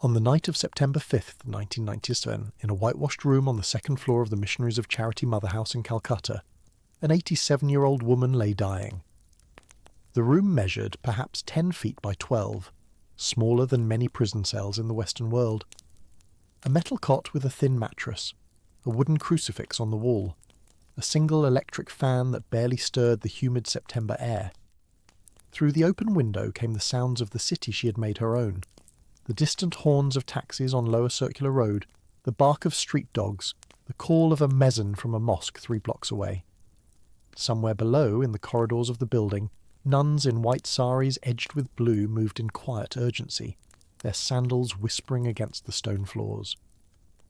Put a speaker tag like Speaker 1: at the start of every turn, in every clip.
Speaker 1: On the night of September 5th, 1997, in a whitewashed room on the second floor of the Missionaries of Charity Mother House in Calcutta, an 87-year-old woman lay dying. The room measured perhaps 10 feet by 12, smaller than many prison cells in the Western world. A metal cot with a thin mattress, a wooden crucifix on the wall, a single electric fan that barely stirred the humid September air. Through the open window came the sounds of the city she had made her own, the distant horns of taxis on Lower Circular Road, the bark of street dogs, the call of a muezzin from a mosque 3 blocks away. Somewhere below, in the corridors of the building, nuns in white saris edged with blue moved in quiet urgency, their sandals whispering against the stone floors.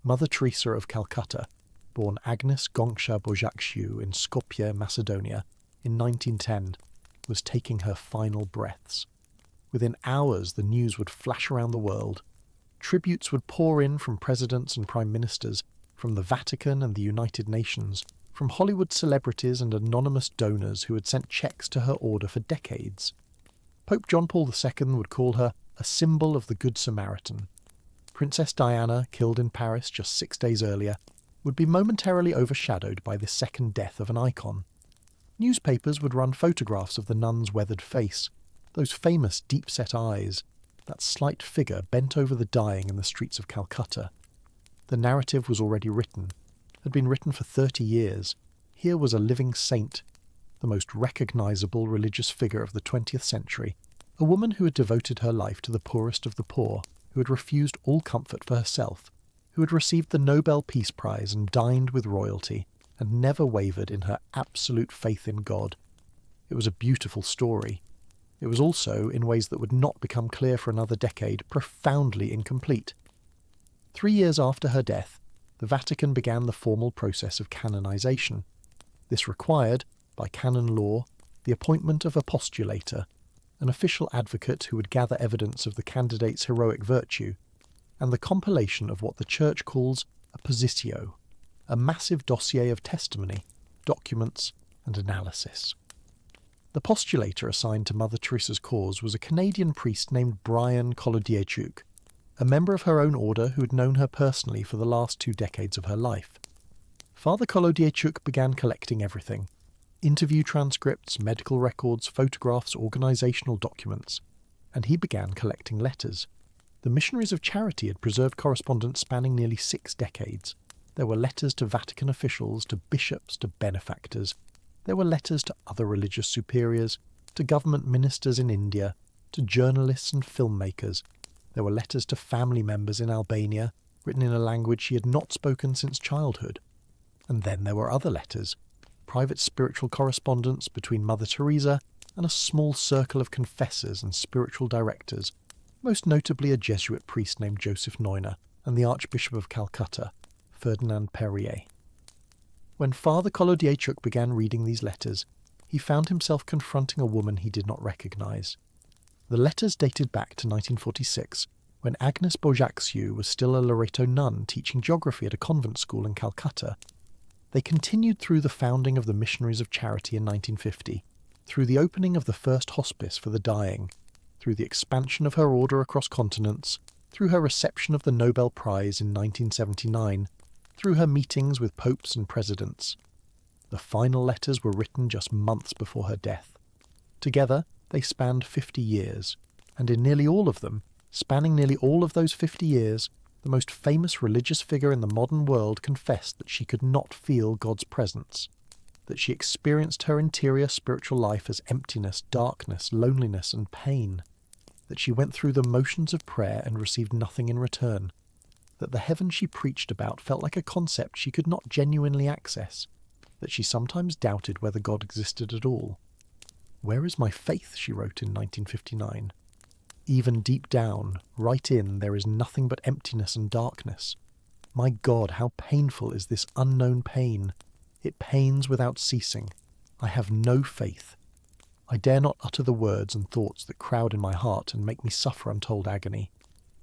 Speaker 1: Mother Teresa of Calcutta, born Agnes Gonksha Bojakshiu in Skopje, Macedonia, in 1910, was taking her final breaths. Within hours the news would flash around the world. Tributes would pour in from presidents and prime ministers, from the Vatican and the United Nations, from Hollywood celebrities and anonymous donors who had sent checks to her order for decades. Pope John Paul II would call her a symbol of the Good Samaritan. Princess Diana, killed in Paris just 6 days earlier, would be momentarily overshadowed by this second death of an icon. Newspapers would run photographs of the nun's weathered face, those famous deep-set eyes, that slight figure bent over the dying in the streets of Calcutta. The narrative was already written, had been written for 30 years. Here was a living saint, the most recognisable religious figure of the 20th century, a woman who had devoted her life to the poorest of the poor, who had refused all comfort for herself, who had received the Nobel Peace Prize and dined with royalty, and never wavered in her absolute faith in God. It was a beautiful story. It was also, in ways that would not become clear for another decade, profoundly incomplete. 3 years after her death, the Vatican began the formal process of canonization. This required, by canon law, the appointment of a postulator, an official advocate who would gather evidence of the candidate's heroic virtue, and the compilation of what the Church calls a positio, a massive dossier of testimony, documents, and analysis. The postulator assigned to Mother Teresa's cause was a Canadian priest named Brian Kolodiechuk, a member of her own order who had known her personally for the last 2 decades of her life. Father Kolodiechuk began collecting everything: interview transcripts, medical records, photographs, organisational documents, and he began collecting letters. The Missionaries of Charity had preserved correspondence spanning nearly 6 decades. There were letters to Vatican officials, to bishops, to benefactors. There were letters to other religious superiors, to government ministers in India, to journalists and filmmakers. There were letters to family members in Albania, written in a language she had not spoken since childhood. And then there were other letters, private spiritual correspondence between Mother Teresa and a small circle of confessors and spiritual directors, most notably a Jesuit priest named Joseph Neuner and the Archbishop of Calcutta, Ferdinand Perrier. When Father Kolodiechuk began reading these letters, he found himself confronting a woman he did not recognise. The letters dated back to 1946, when Agnes Bojakshiu was still a Loreto nun teaching geography at a convent school in Calcutta. They continued through the founding of the Missionaries of Charity in 1950, through the opening of the first hospice for the dying, through the expansion of her order across continents, through her reception of the Nobel Prize in 1979, through her meetings with popes and presidents. The final letters were written just months before her death. Together, they spanned 50 years, and in nearly all of them, spanning nearly all of those 50 years, the most famous religious figure in the modern world confessed that she could not feel God's presence, that she experienced her interior spiritual life as emptiness, darkness, loneliness, and pain, that she went through the motions of prayer and received nothing in return, that the heaven she preached about felt like a concept she could not genuinely access, that she sometimes doubted whether God existed at all. "Where is my faith?" she wrote in 1959. "Even deep down, right in, there is nothing but emptiness and darkness. My God, how painful is this unknown pain! It pains without ceasing. I have no faith. I dare not utter the words and thoughts that crowd in my heart and make me suffer untold agony.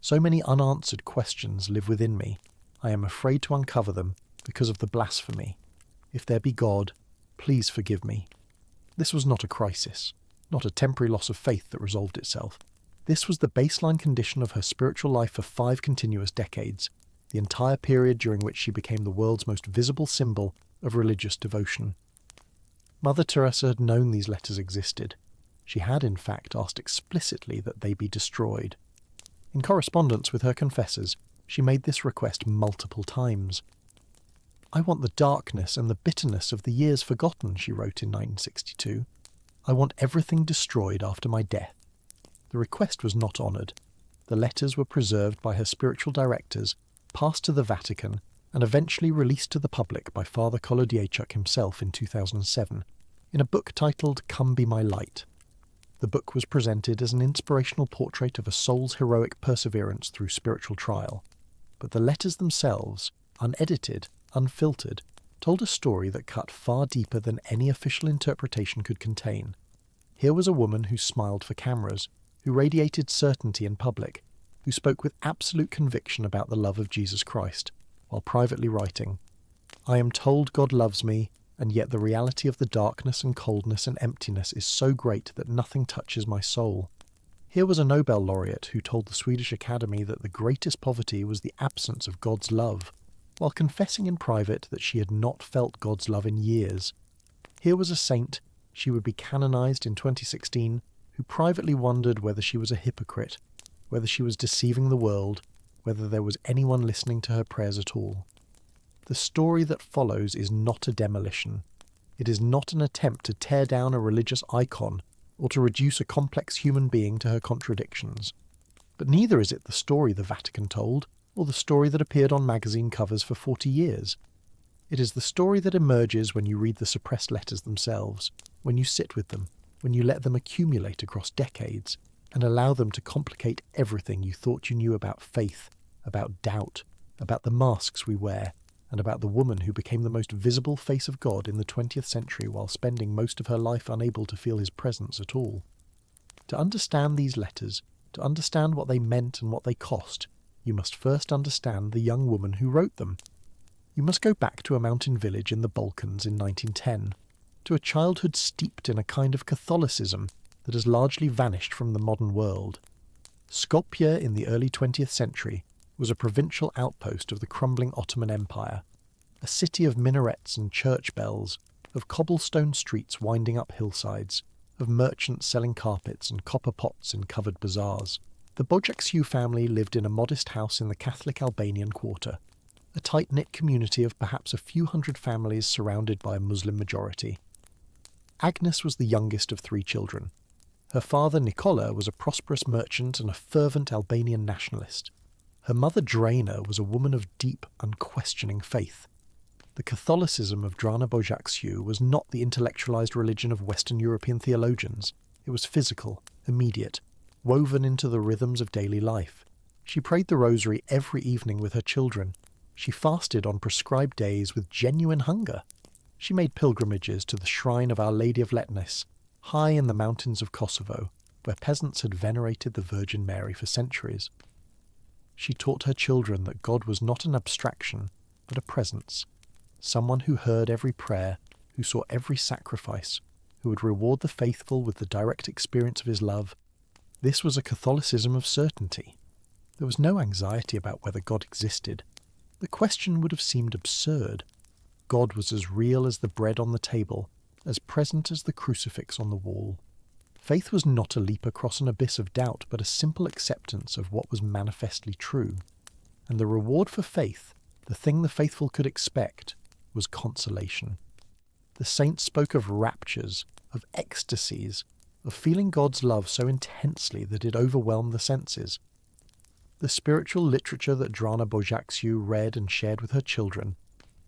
Speaker 1: So many unanswered questions live within me. I am afraid to uncover them because of the blasphemy. If there be God, please forgive me." This was not a crisis, not a temporary loss of faith that resolved itself. This was the baseline condition of her spiritual life for 5 continuous decades, the entire period during which she became the world's most visible symbol of religious devotion. Mother Teresa had known these letters existed. She had, in fact, asked explicitly that they be destroyed. In correspondence with her confessors, she made this request multiple times. "I want the darkness and the bitterness of the years forgotten," she wrote in 1962. "I want everything destroyed after my death." The request was not honoured. The letters were preserved by her spiritual directors, passed to the Vatican, and eventually released to the public by Father Kolodiechuk himself in 2007, in a book titled Come Be My Light. The book was presented as an inspirational portrait of a soul's heroic perseverance through spiritual trial, but the letters themselves, unedited, unfiltered, told a story that cut far deeper than any official interpretation could contain. Here was a woman who smiled for cameras, who radiated certainty in public, who spoke with absolute conviction about the love of Jesus Christ, while privately writing, "I am told God loves me, and yet the reality of the darkness and coldness and emptiness is so great that nothing touches my soul." Here was a Nobel laureate who told the Swedish Academy that the greatest poverty was the absence of God's love, while confessing in private that she had not felt God's love in years. Here was a saint, she would be canonized in 2016, who privately wondered whether she was a hypocrite, whether she was deceiving the world, whether there was anyone listening to her prayers at all. The story that follows is not a demolition. It is not an attempt to tear down a religious icon or to reduce a complex human being to her contradictions. But neither is it the story the Vatican told, or the story that appeared on magazine covers for 40 years. It is the story that emerges when you read the suppressed letters themselves, when you sit with them, when you let them accumulate across decades, and allow them to complicate everything you thought you knew about faith, about doubt, about the masks we wear, and about the woman who became the most visible face of God in the 20th century while spending most of her life unable to feel his presence at all. To understand these letters, to understand what they meant and what they cost, you must first understand the young woman who wrote them. You must go back to a mountain village in the Balkans in 1910, to a childhood steeped in a kind of Catholicism that has largely vanished from the modern world. Skopje in the early 20th century was a provincial outpost of the crumbling Ottoman Empire, a city of minarets and church bells, of cobblestone streets winding up hillsides, of merchants selling carpets and copper pots in covered bazaars. The Bojaksiu family lived in a modest house in the Catholic Albanian quarter, a tight-knit community of perhaps a few hundred families surrounded by a Muslim majority. Agnes was the youngest of 3 children. Her father Nicola was a prosperous merchant and a fervent Albanian nationalist. Her mother Drana was a woman of deep, unquestioning faith. The Catholicism of Drana Bojaksiu was not the intellectualized religion of Western European theologians. It was physical, immediate, woven into the rhythms of daily life. She prayed the rosary every evening with her children. She fasted on prescribed days with genuine hunger. She made pilgrimages to the shrine of Our Lady of Letnes, high in the mountains of Kosovo, where peasants had venerated the Virgin Mary for centuries. She taught her children that God was not an abstraction, but a presence, someone who heard every prayer, who saw every sacrifice, who would reward the faithful with the direct experience of his love. This was a Catholicism of certainty. There was no anxiety about whether God existed. The question would have seemed absurd. God was as real as the bread on the table, as present as the crucifix on the wall. Faith was not a leap across an abyss of doubt, but a simple acceptance of what was manifestly true. And the reward for faith, the thing the faithful could expect, was consolation. The saints spoke of raptures, of ecstasies, of feeling God's love so intensely that it overwhelmed the senses. The spiritual literature that Drana Bojaksiu read and shared with her children,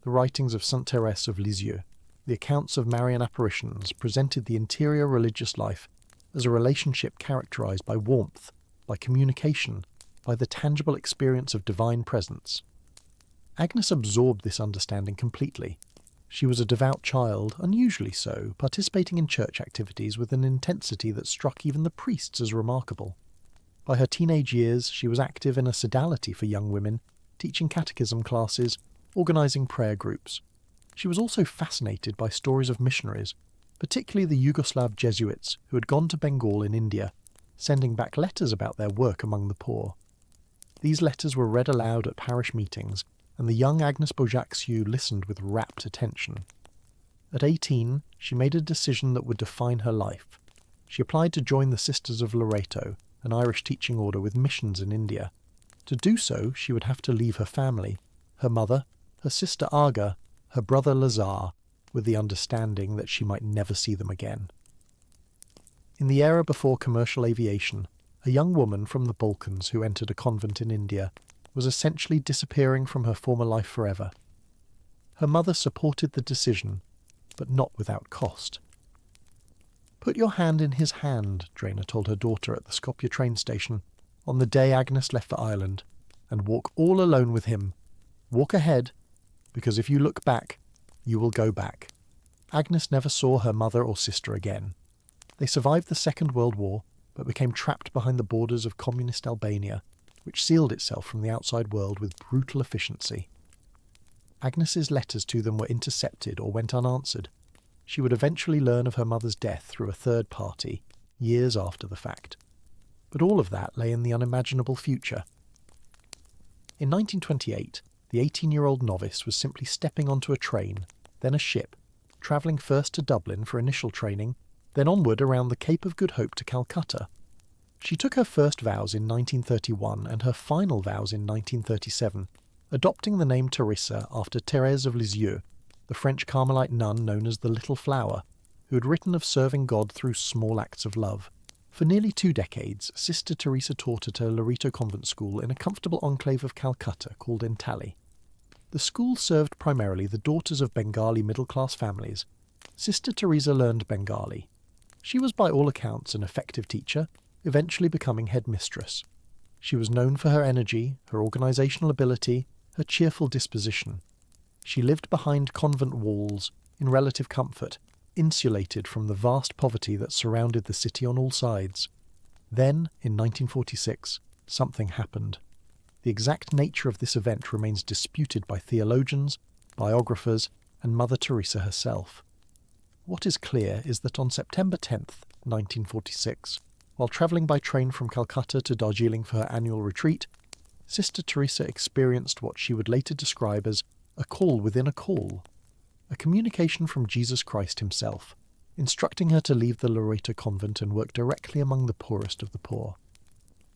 Speaker 1: the writings of Saint Thérèse of Lisieux, the accounts of Marian apparitions presented the interior religious life as a relationship characterized by warmth, by communication, by the tangible experience of divine presence. Agnes absorbed this understanding completely. She was a devout child, unusually so, participating in church activities with an intensity that struck even the priests as remarkable. By her teenage years, she was active in a sodality for young women, teaching catechism classes, organizing prayer groups. She was also fascinated by stories of missionaries, particularly the Yugoslav Jesuits who had gone to Bengal in India, sending back letters about their work among the poor. These letters were read aloud at parish meetings, and the young Agnes Bojaxiou listened with rapt attention. At 18, she made a decision that would define her life. She applied to join the Sisters of Loreto, an Irish teaching order with missions in India. To do so, she would have to leave her family, her mother, her sister Aga, her brother Lazar, with the understanding that she might never see them again. In the era before commercial aviation, a young woman from the Balkans who entered a convent in India was essentially disappearing from her former life forever. Her mother supported the decision, but not without cost. "Put your hand in his hand," Drainer told her daughter at the Skopje train station, on the day Agnes left for Ireland, "and walk all alone with him. Walk ahead, because if you look back, you will go back." Agnes never saw her mother or sister again. They survived the Second World War, but became trapped behind the borders of communist Albania, which sealed itself from the outside world with brutal efficiency. Agnes's letters to them were intercepted or went unanswered. She would eventually learn of her mother's death through a third party, years after the fact. But all of that lay in the unimaginable future. In 1928, the 18-year-old novice was simply stepping onto a train, then a ship, travelling first to Dublin for initial training, then onward around the Cape of Good Hope to Calcutta. She took her first vows in 1931 and her final vows in 1937, adopting the name Teresa after Thérèse of Lisieux, the French Carmelite nun known as the Little Flower, who had written of serving God through small acts of love. For nearly 2 decades, Sister Teresa taught at a Loreto convent school in a comfortable enclave of Calcutta called Entally. The school served primarily the daughters of Bengali middle-class families. Sister Teresa learned Bengali. She was by all accounts an effective teacher, eventually becoming headmistress. She was known for her energy, her organisational ability, her cheerful disposition. She lived behind convent walls, in relative comfort, insulated from the vast poverty that surrounded the city on all sides. Then, in 1946, something happened. The exact nature of this event remains disputed by theologians, biographers, and Mother Teresa herself. What is clear is that on September 10th, 1946, while travelling by train from Calcutta to Darjeeling for her annual retreat, Sister Teresa experienced what she would later describe as a call within a call, a communication from Jesus Christ himself, instructing her to leave the Loreto convent and work directly among the poorest of the poor.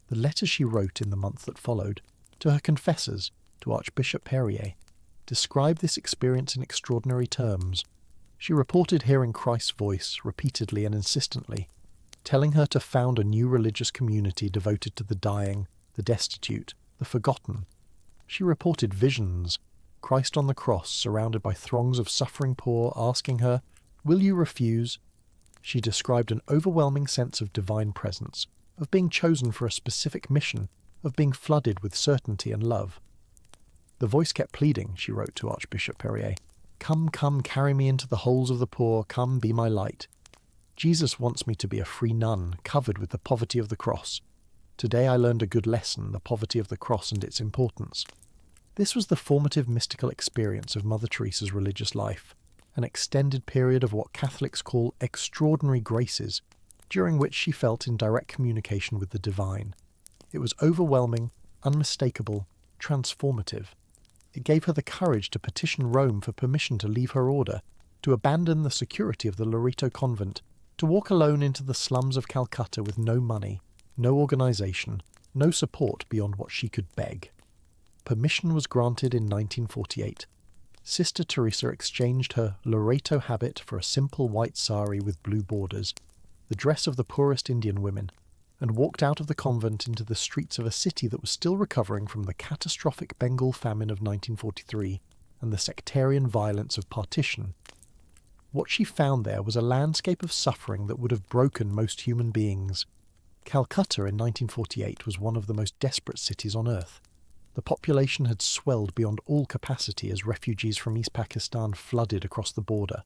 Speaker 1: The letters she wrote in the month that followed, to her confessors, to Archbishop Perrier, describe this experience in extraordinary terms. She reported hearing Christ's voice repeatedly and insistently, telling her to found a new religious community devoted to the dying, the destitute, the forgotten. She reported visions, Christ on the cross surrounded by throngs of suffering poor asking her, "Will you refuse?" She described an overwhelming sense of divine presence, of being chosen for a specific mission, of being flooded with certainty and love. The voice kept pleading, she wrote to Archbishop Perrier, "Come, come, carry me into the holes of the poor, come, be my light. Jesus wants me to be a free nun, covered with the poverty of the cross. Today I learned a good lesson, the poverty of the cross and its importance." This was the formative mystical experience of Mother Teresa's religious life, an extended period of what Catholics call extraordinary graces, during which she felt in direct communication with the divine. It was overwhelming, unmistakable, transformative. It gave her the courage to petition Rome for permission to leave her order, to abandon the security of the Loreto convent, to walk alone into the slums of Calcutta with no money, no organisation, no support beyond what she could beg. Permission was granted in 1948. Sister Teresa exchanged her Loreto habit for a simple white sari with blue borders, the dress of the poorest Indian women, and walked out of the convent into the streets of a city that was still recovering from the catastrophic Bengal famine of 1943 and the sectarian violence of partition. What she found there was a landscape of suffering that would have broken most human beings. Calcutta in 1948 was one of the most desperate cities on earth. The population had swelled beyond all capacity as refugees from East Pakistan flooded across the border.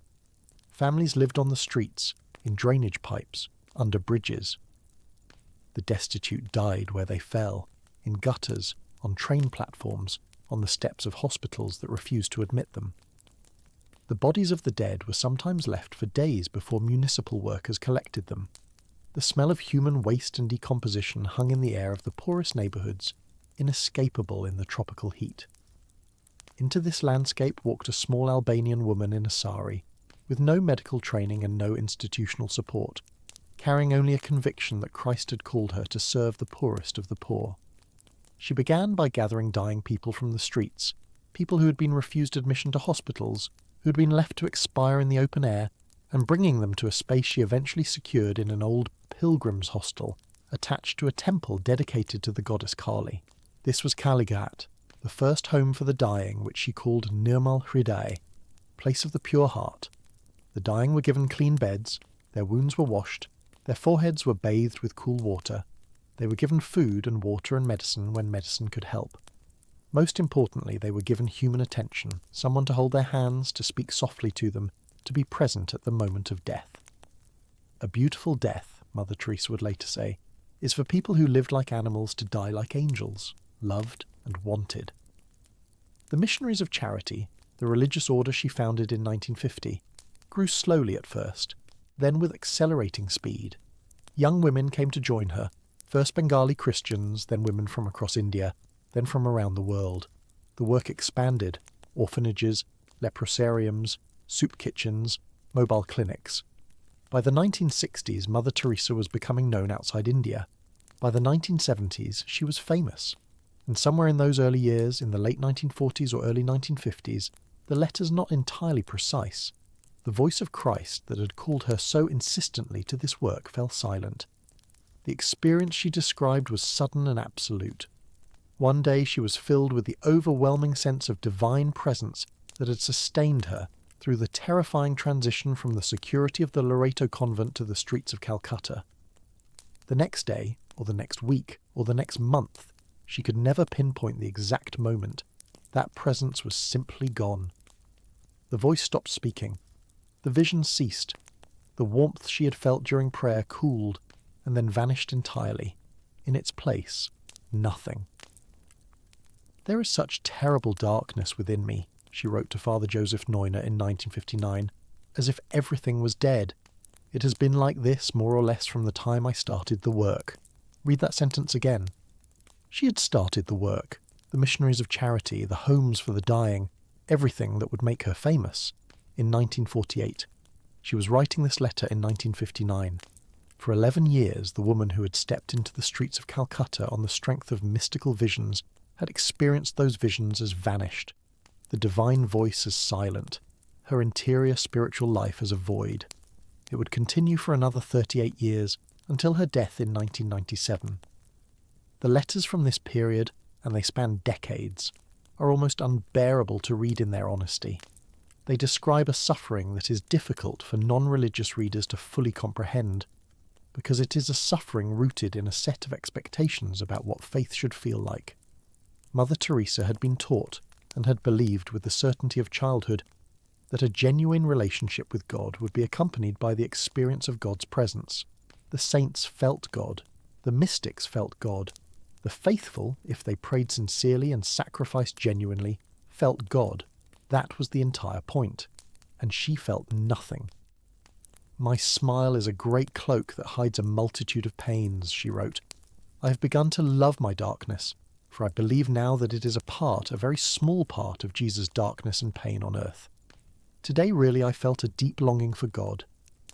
Speaker 1: Families lived on the streets, in drainage pipes, under bridges. The destitute died where they fell, in gutters, on train platforms, on the steps of hospitals that refused to admit them. The bodies of the dead were sometimes left for days before municipal workers collected them. The smell of human waste and decomposition hung in the air of the poorest neighbourhoods, inescapable in the tropical heat. Into this landscape walked a small Albanian woman in a sari, with no medical training and no institutional support, carrying only a conviction that Christ had called her to serve the poorest of the poor. She began by gathering dying people from the streets, people who had been refused admission to hospitals, who had been left to expire in the open air, and bringing them to a space she eventually secured in an old pilgrims' hostel attached to a temple dedicated to the goddess Kali. This was Kalighat, the first home for the dying, which she called Nirmal Hriday, place of the pure heart. The dying were given clean beds, their wounds were washed, their foreheads were bathed with cool water, they were given food and water and medicine when medicine could help. Most importantly, they were given human attention, someone to hold their hands, to speak softly to them, to be present at the moment of death. A beautiful death, Mother Teresa would later say, is for people who lived like animals to die like angels, loved and wanted. The Missionaries of Charity, the religious order she founded in 1950, grew slowly at first, then with accelerating speed. Young women came to join her, first Bengali Christians, then women from across India, then from around the world. The work expanded: orphanages, leprosariums, soup kitchens, mobile clinics. By the 1960s, Mother Teresa was becoming known outside India. By the 1970s, she was famous. And somewhere in those early years, in the late 1940s or early 1950s, the letters not entirely precise. The voice of Christ that had called her so insistently to this work fell silent. The experience she described was sudden and absolute. One day she was filled with the overwhelming sense of divine presence that had sustained her through the terrifying transition from the security of the Loreto convent to the streets of Calcutta. The next day, or the next week, or the next month, she could never pinpoint the exact moment. That presence was simply gone. The voice stopped speaking. The vision ceased. The warmth she had felt during prayer cooled and then vanished entirely. In its place, nothing. "There is such terrible darkness within me," she wrote to Father Joseph Neuner in 1959, "as if everything was dead. It has been like this more or less from the time I started the work." Read that sentence again. She had started the work, the Missionaries of Charity, the homes for the dying, everything that would make her famous, in 1948. She was writing this letter in 1959. For 11 years, the woman who had stepped into the streets of Calcutta on the strength of mystical visions had experienced those visions as vanished, the divine voice as silent, her interior spiritual life as a void. It would continue for another 38 years, until her death in 1997. The letters from this period, and they span decades, are almost unbearable to read in their honesty. They describe a suffering that is difficult for non-religious readers to fully comprehend, because it is a suffering rooted in a set of expectations about what faith should feel like. Mother Teresa had been taught, and had believed with the certainty of childhood, that a genuine relationship with God would be accompanied by the experience of God's presence. The saints felt God. The mystics felt God. The faithful, if they prayed sincerely and sacrificed genuinely, felt God. That was the entire point. And she felt nothing. "My smile is a great cloak that hides a multitude of pains," she wrote. "I have begun to love my darkness, for I believe now that it is a very small part of Jesus' darkness and pain on earth. Today really I felt a deep longing for God,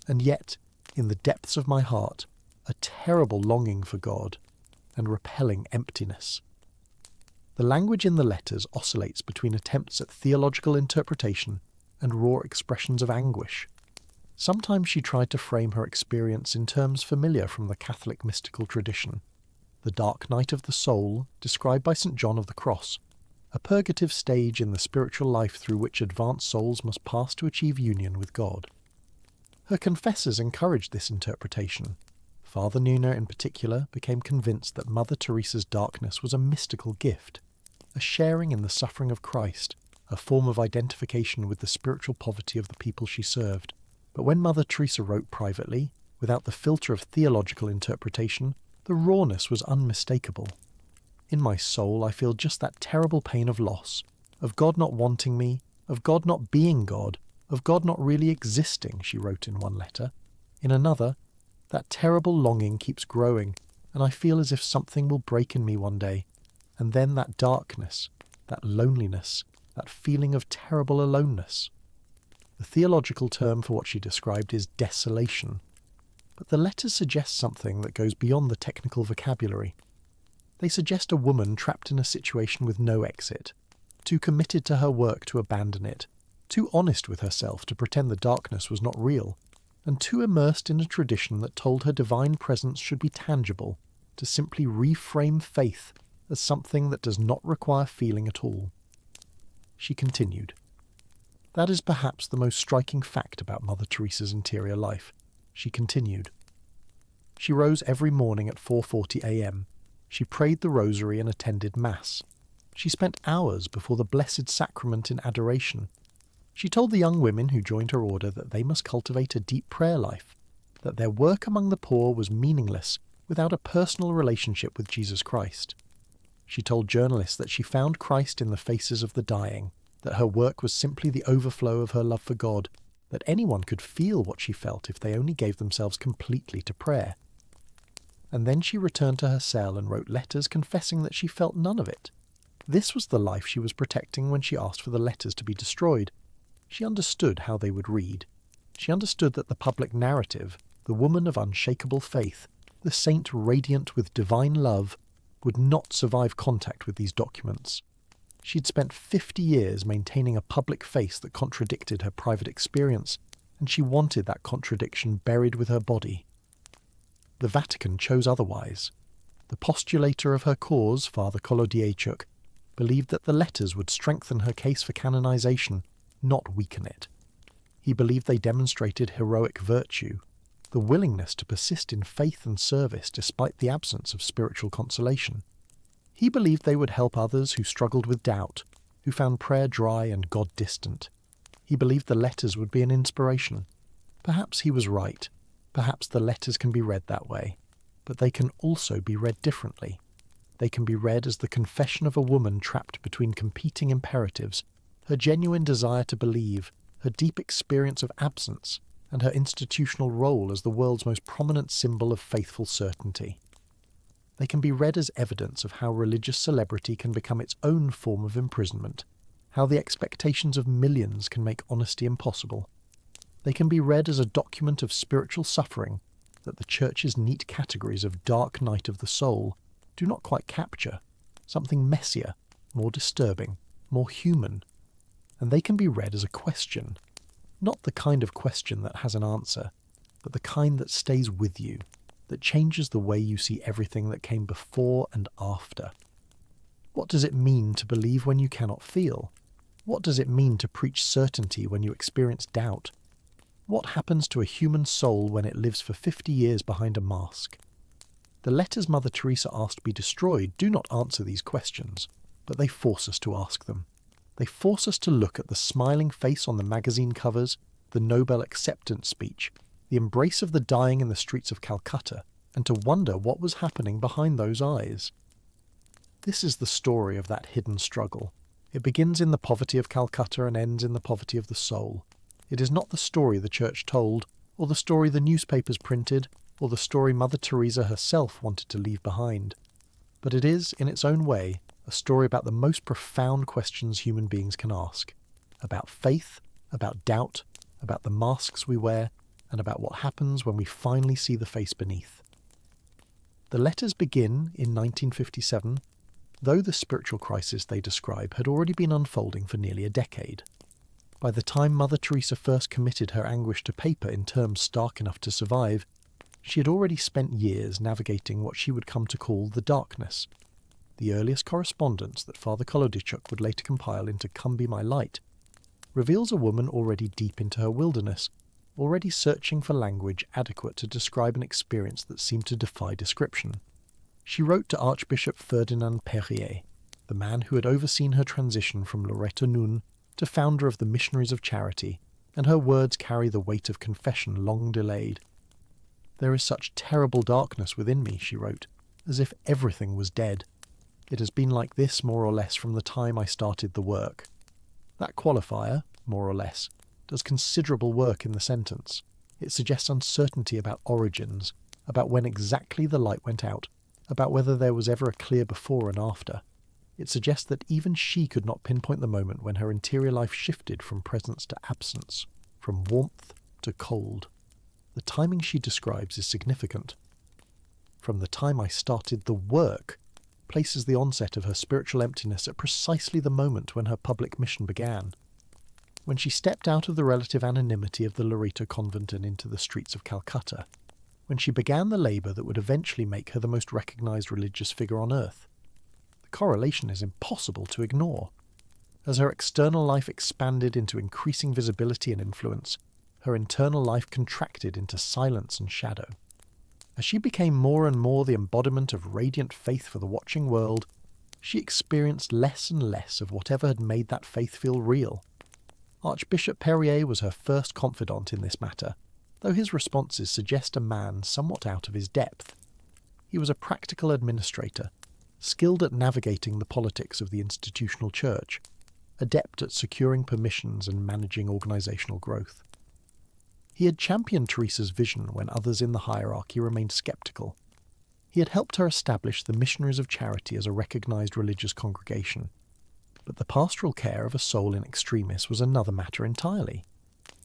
Speaker 1: and yet, in the depths of my heart, a terrible longing for God, and repelling emptiness." The language in the letters oscillates between attempts at theological interpretation and raw expressions of anguish. Sometimes she tried to frame her experience in terms familiar from the Catholic mystical tradition. The dark night of the soul, described by St. John of the Cross, a purgative stage in the spiritual life through which advanced souls must pass to achieve union with God. Her confessors encouraged this interpretation. Father Neuner, in particular, became convinced that Mother Teresa's darkness was a mystical gift, a sharing in the suffering of Christ, a form of identification with the spiritual poverty of the people she served. But when Mother Teresa wrote privately, without the filter of theological interpretation, the rawness was unmistakable. "In my soul I feel just that terrible pain of loss, of God not wanting me, of God not being God, of God not really existing," she wrote in one letter. In another, That terrible longing keeps growing, and I feel as if something will break in me one day. And then that darkness, that loneliness, that feeling of terrible aloneness. The theological term for what she described is desolation. But the letters suggest something that goes beyond the technical vocabulary. They suggest a woman trapped in a situation with no exit, too committed to her work to abandon it, too honest with herself to pretend the darkness was not real, and too immersed in a tradition that told her divine presence should be tangible, to simply reframe faith as something that does not require feeling at all. She continued, "That is perhaps the most striking fact about Mother Teresa's interior life." She continued, "She rose every morning at 4:40 a.m. She prayed the rosary and attended Mass. She spent hours before the Blessed Sacrament in adoration. She told the young women who joined her order that they must cultivate a deep prayer life, that their work among the poor was meaningless without a personal relationship with Jesus Christ. She told journalists that she found Christ in the faces of the dying, that her work was simply the overflow of her love for God, that anyone could feel what she felt if they only gave themselves completely to prayer. And then she returned to her cell and wrote letters confessing that she felt none of it. This was the life she was protecting when she asked for the letters to be destroyed. She understood how they would read. She understood that the public narrative, the woman of unshakable faith, the saint radiant with divine love, would not survive contact with these documents. She'd spent 50 years maintaining a public face that contradicted her private experience, and she wanted that contradiction buried with her body. The Vatican chose otherwise. The postulator of her cause, Father Kolodiechuk, believed that the letters would strengthen her case for canonization, not weaken it. He believed they demonstrated heroic virtue, the willingness to persist in faith and service despite the absence of spiritual consolation. He believed they would help others who struggled with doubt, who found prayer dry and God distant. He believed the letters would be an inspiration. Perhaps he was right. Perhaps the letters can be read that way. But they can also be read differently. They can be read as the confession of a woman trapped between competing imperatives, her genuine desire to believe, her deep experience of absence, and her institutional role as the world's most prominent symbol of faithful certainty. They can be read as evidence of how religious celebrity can become its own form of imprisonment, how the expectations of millions can make honesty impossible. They can be read as a document of spiritual suffering that the Church's neat categories of dark night of the soul do not quite capture, something messier, more disturbing, more human. And they can be read as a question, not the kind of question that has an answer, but the kind that stays with you, that changes the way you see everything that came before and after. What does it mean to believe when you cannot feel? What does it mean to preach certainty when you experience doubt? What happens to a human soul when it lives for 50 years behind a mask? The letters Mother Teresa asked be destroyed do not answer these questions, but they force us to ask them. They force us to look at the smiling face on the magazine covers, the Nobel acceptance speech, the embrace of the dying in the streets of Calcutta, and to wonder what was happening behind those eyes. This is the story of that hidden struggle. It begins in the poverty of Calcutta and ends in the poverty of the soul. It is not the story the Church told, or the story the newspapers printed, or the story Mother Teresa herself wanted to leave behind. But it is, in its own way, a story about the most profound questions human beings can ask. About faith, about doubt, about the masks we wear, and about what happens when we finally see the face beneath. The letters begin in 1957, though the spiritual crisis they describe had already been unfolding for nearly a decade. By the time Mother Teresa first committed her anguish to paper in terms stark enough to survive, she had already spent years navigating what she would come to call the darkness. The earliest correspondence that Father Kolodiechuk would later compile into Come Be My Light reveals a woman already deep into her wilderness, already searching for language adequate to describe an experience that seemed to defy description. She wrote to Archbishop Ferdinand Perrier, the man who had overseen her transition from Loreto Nun to founder of the Missionaries of Charity, and her words carry the weight of confession long delayed. "There is such terrible darkness within me," she wrote, "as if everything was dead. It has been like this more or less from the time I started the work." That qualifier, more or less, does considerable work in the sentence. It suggests uncertainty about origins, about when exactly the light went out, about whether there was ever a clear before and after. It suggests that even she could not pinpoint the moment when her interior life shifted from presence to absence, from warmth to cold. The timing she describes is significant. From the time I started the work places the onset of her spiritual emptiness at precisely the moment when her public mission began. When she stepped out of the relative anonymity of the Loreto convent and into the streets of Calcutta, when she began the labour that would eventually make her the most recognised religious figure on earth. The correlation is impossible to ignore. As her external life expanded into increasing visibility and influence, her internal life contracted into silence and shadow. As she became more and more the embodiment of radiant faith for the watching world, she experienced less and less of whatever had made that faith feel real. Archbishop Perrier was her first confidant in this matter, though his responses suggest a man somewhat out of his depth. He was a practical administrator, skilled at navigating the politics of the institutional church, adept at securing permissions and managing organisational growth. He had championed Teresa's vision when others in the hierarchy remained sceptical. He had helped her establish the Missionaries of Charity as a recognised religious congregation. But the pastoral care of a soul in extremis was another matter entirely.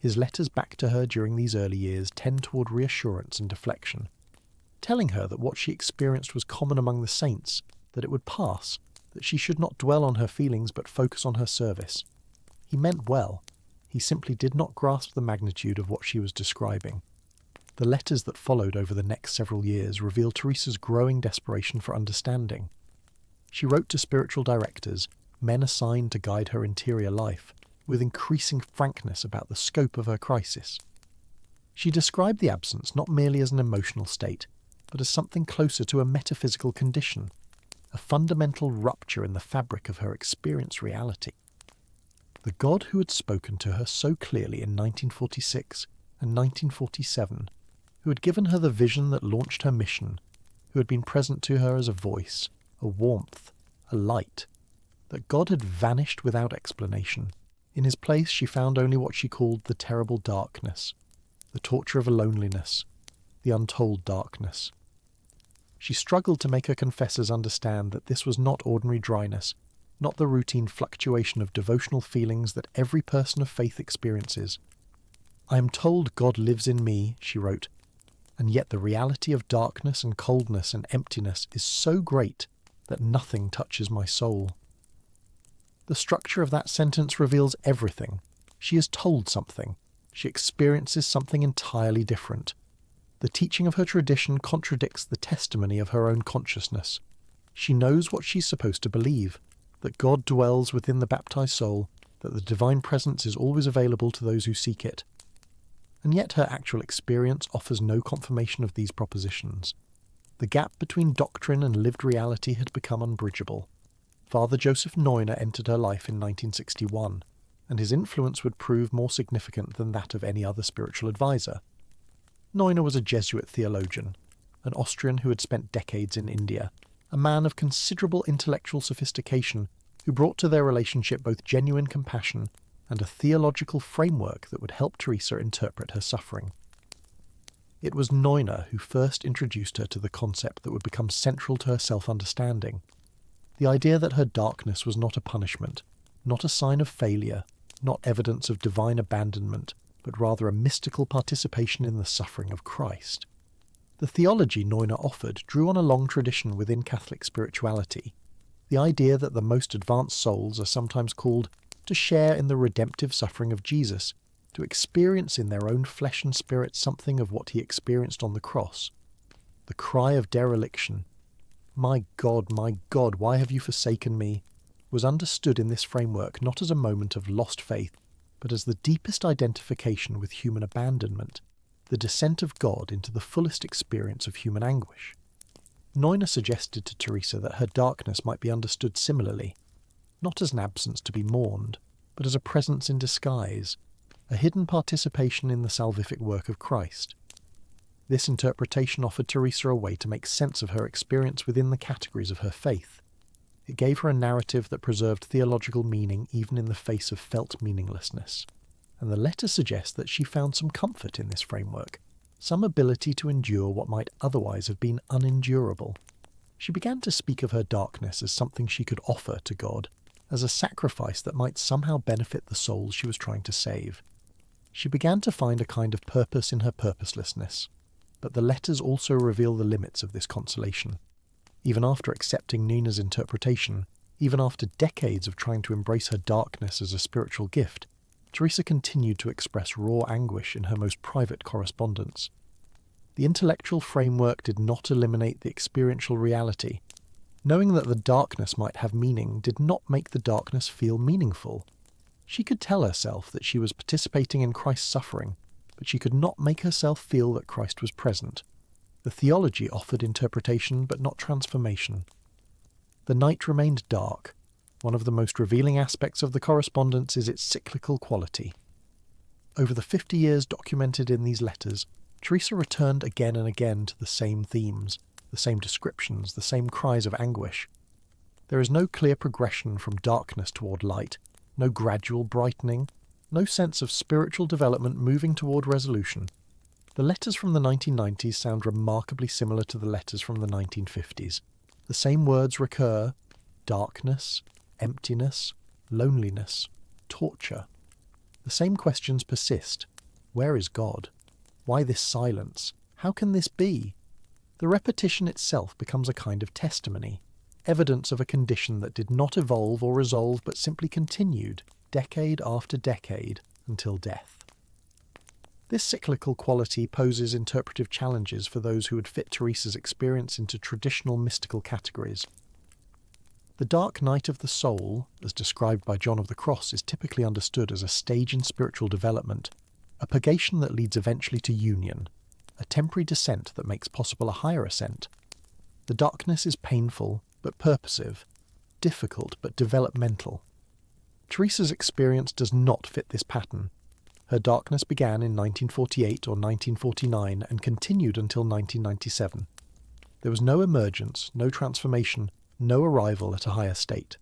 Speaker 1: His letters back to her during these early years tend toward reassurance and deflection, telling her that what she experienced was common among the saints, that it would pass, that she should not dwell on her feelings but focus on her service. He meant well. He simply did not grasp the magnitude of what she was describing. The letters that followed over the next several years reveal Teresa's growing desperation for understanding. She wrote to spiritual directors, men assigned to guide her interior life, with increasing frankness about the scope of her crisis. She described the absence not merely as an emotional state, but as something closer to a metaphysical condition, a fundamental rupture in the fabric of her experience reality. The God who had spoken to her so clearly in 1946 and 1947, who had given her the vision that launched her mission, who had been present to her as a voice, a warmth, a light, that God had vanished without explanation. In his place she found only what she called the terrible darkness, the torture of a loneliness, the untold darkness. She struggled to make her confessors understand that this was not ordinary dryness, not the routine fluctuation of devotional feelings that every person of faith experiences. "I am told God lives in me," she wrote, "and yet the reality of darkness and coldness and emptiness is so great that nothing touches my soul." The structure of that sentence reveals everything. She is told something. She experiences something entirely different. The teaching of her tradition contradicts the testimony of her own consciousness. She knows what she's supposed to believe, that God dwells within the baptized soul, that the divine presence is always available to those who seek it. And yet her actual experience offers no confirmation of these propositions. The gap between doctrine and lived reality had become unbridgeable. Father Joseph Neuner entered her life in 1961, and his influence would prove more significant than that of any other spiritual advisor. Neuner was a Jesuit theologian, an Austrian who had spent decades in India, a man of considerable intellectual sophistication who brought to their relationship both genuine compassion and a theological framework that would help Teresa interpret her suffering. It was Neuner who first introduced her to the concept that would become central to her self-understanding, the idea that her darkness was not a punishment, not a sign of failure, not evidence of divine abandonment, but rather a mystical participation in the suffering of Christ. The theology Neuner offered drew on a long tradition within Catholic spirituality, the idea that the most advanced souls are sometimes called to share in the redemptive suffering of Jesus, to experience in their own flesh and spirit something of what he experienced on the cross. The cry of dereliction, my God, why have you forsaken me?" was understood in this framework not as a moment of lost faith, but as the deepest identification with human abandonment, the descent of God into the fullest experience of human anguish. Neuner suggested to Teresa that her darkness might be understood similarly, not as an absence to be mourned, but as a presence in disguise, a hidden participation in the salvific work of Christ. This interpretation offered Teresa a way to make sense of her experience within the categories of her faith. It gave her a narrative that preserved theological meaning even in the face of felt meaninglessness. and the letter suggests that she found some comfort in this framework, some ability to endure what might otherwise have been unendurable. She began to speak of her darkness as something she could offer to God, as a sacrifice that might somehow benefit the souls she was trying to save. She began to find a kind of purpose in her purposelessness, but the letters also reveal the limits of this consolation. Even after accepting Nina's interpretation, even after decades of trying to embrace her darkness as a spiritual gift, Teresa continued to express raw anguish in her most private correspondence. The intellectual framework did not eliminate the experiential reality. Knowing that the darkness might have meaning did not make the darkness feel meaningful. She could tell herself that she was participating in Christ's suffering, but she could not make herself feel that Christ was present. The theology offered interpretation but not transformation. The night remained dark. One of the most revealing aspects of the correspondence is its cyclical quality. Over the 50 years documented in these letters, Teresa returned again and again to the same themes, the same descriptions, the same cries of anguish. There is no clear progression from darkness toward light, no gradual brightening, no sense of spiritual development moving toward resolution. The letters from the 1990s sound remarkably similar to the letters from the 1950s. The same words recur: darkness, emptiness, loneliness, torture. The same questions persist. Where is God? Why this silence? How can this be? The repetition itself becomes a kind of testimony, evidence of a condition that did not evolve or resolve but simply continued, decade after decade, until death. This cyclical quality poses interpretive challenges for those who would fit Teresa's experience into traditional mystical categories. The dark night of the soul, as described by John of the Cross, is typically understood as a stage in spiritual development, a purgation that leads eventually to union, a temporary descent that makes possible a higher ascent. The darkness is painful but purposive, difficult but developmental. Teresa's experience does not fit this pattern. Her darkness began in 1948 or 1949 and continued until 1997. There was no emergence, no transformation, no arrival at a higher state.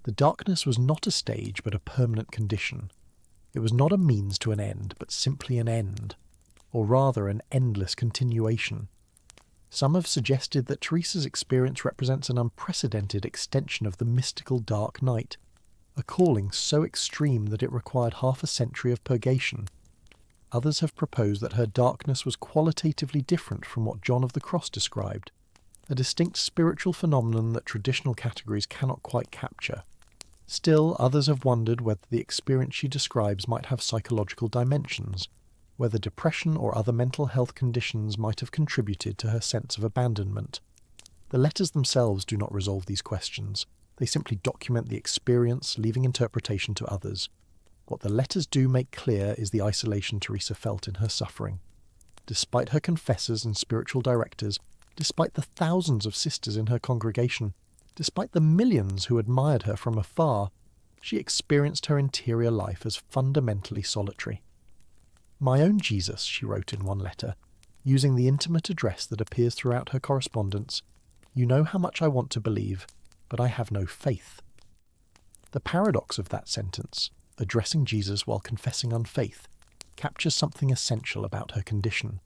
Speaker 1: The darkness was not a stage but a permanent condition. It was not a means to an end, but simply an end, or rather an endless continuation. Some have suggested that Teresa's experience represents an unprecedented extension of the mystical dark night, a calling so extreme that it required half a century of purgation. Others have proposed that her darkness was qualitatively different from what John of the Cross described, a distinct spiritual phenomenon that traditional categories cannot quite capture. Still, others have wondered whether the experience she describes might have psychological dimensions, whether depression or other mental health conditions might have contributed to her sense of abandonment. The letters themselves do not resolve these questions. They simply document the experience, leaving interpretation to others. What the letters do make clear is the isolation Teresa felt in her suffering. Despite her confessors and spiritual directors, despite the thousands of sisters in her congregation, despite the millions who admired her from afar, she experienced her interior life as fundamentally solitary. "My own Jesus," she wrote in one letter, using the intimate address that appears throughout her correspondence, "you know how much I want to believe, but I have no faith." The paradox of that sentence, addressing Jesus while confessing unfaith, captures something essential about her condition.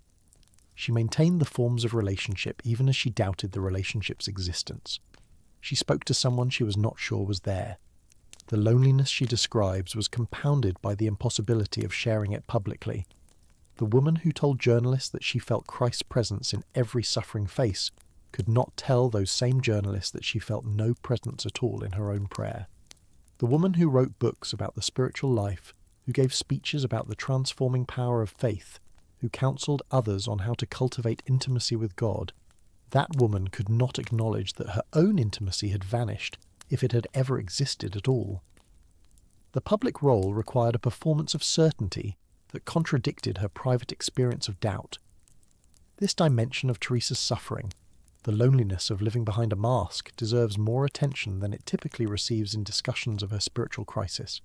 Speaker 1: She maintained the forms of relationship even as she doubted the relationship's existence. She spoke to someone she was not sure was there. The loneliness she describes was compounded by the impossibility of sharing it publicly. The woman who told journalists that she felt Christ's presence in every suffering face could not tell those same journalists that she felt no presence at all in her own prayer. The woman who wrote books about the spiritual life, who gave speeches about the transforming power of faith, who counselled others on how to cultivate intimacy with God, that woman could not acknowledge that her own intimacy had vanished, if it had ever existed at all. The public role required a performance of certainty that contradicted her private experience of doubt. This dimension of Teresa's suffering, the loneliness of living behind a mask, deserves more attention than it typically receives in discussions of her spiritual crisis.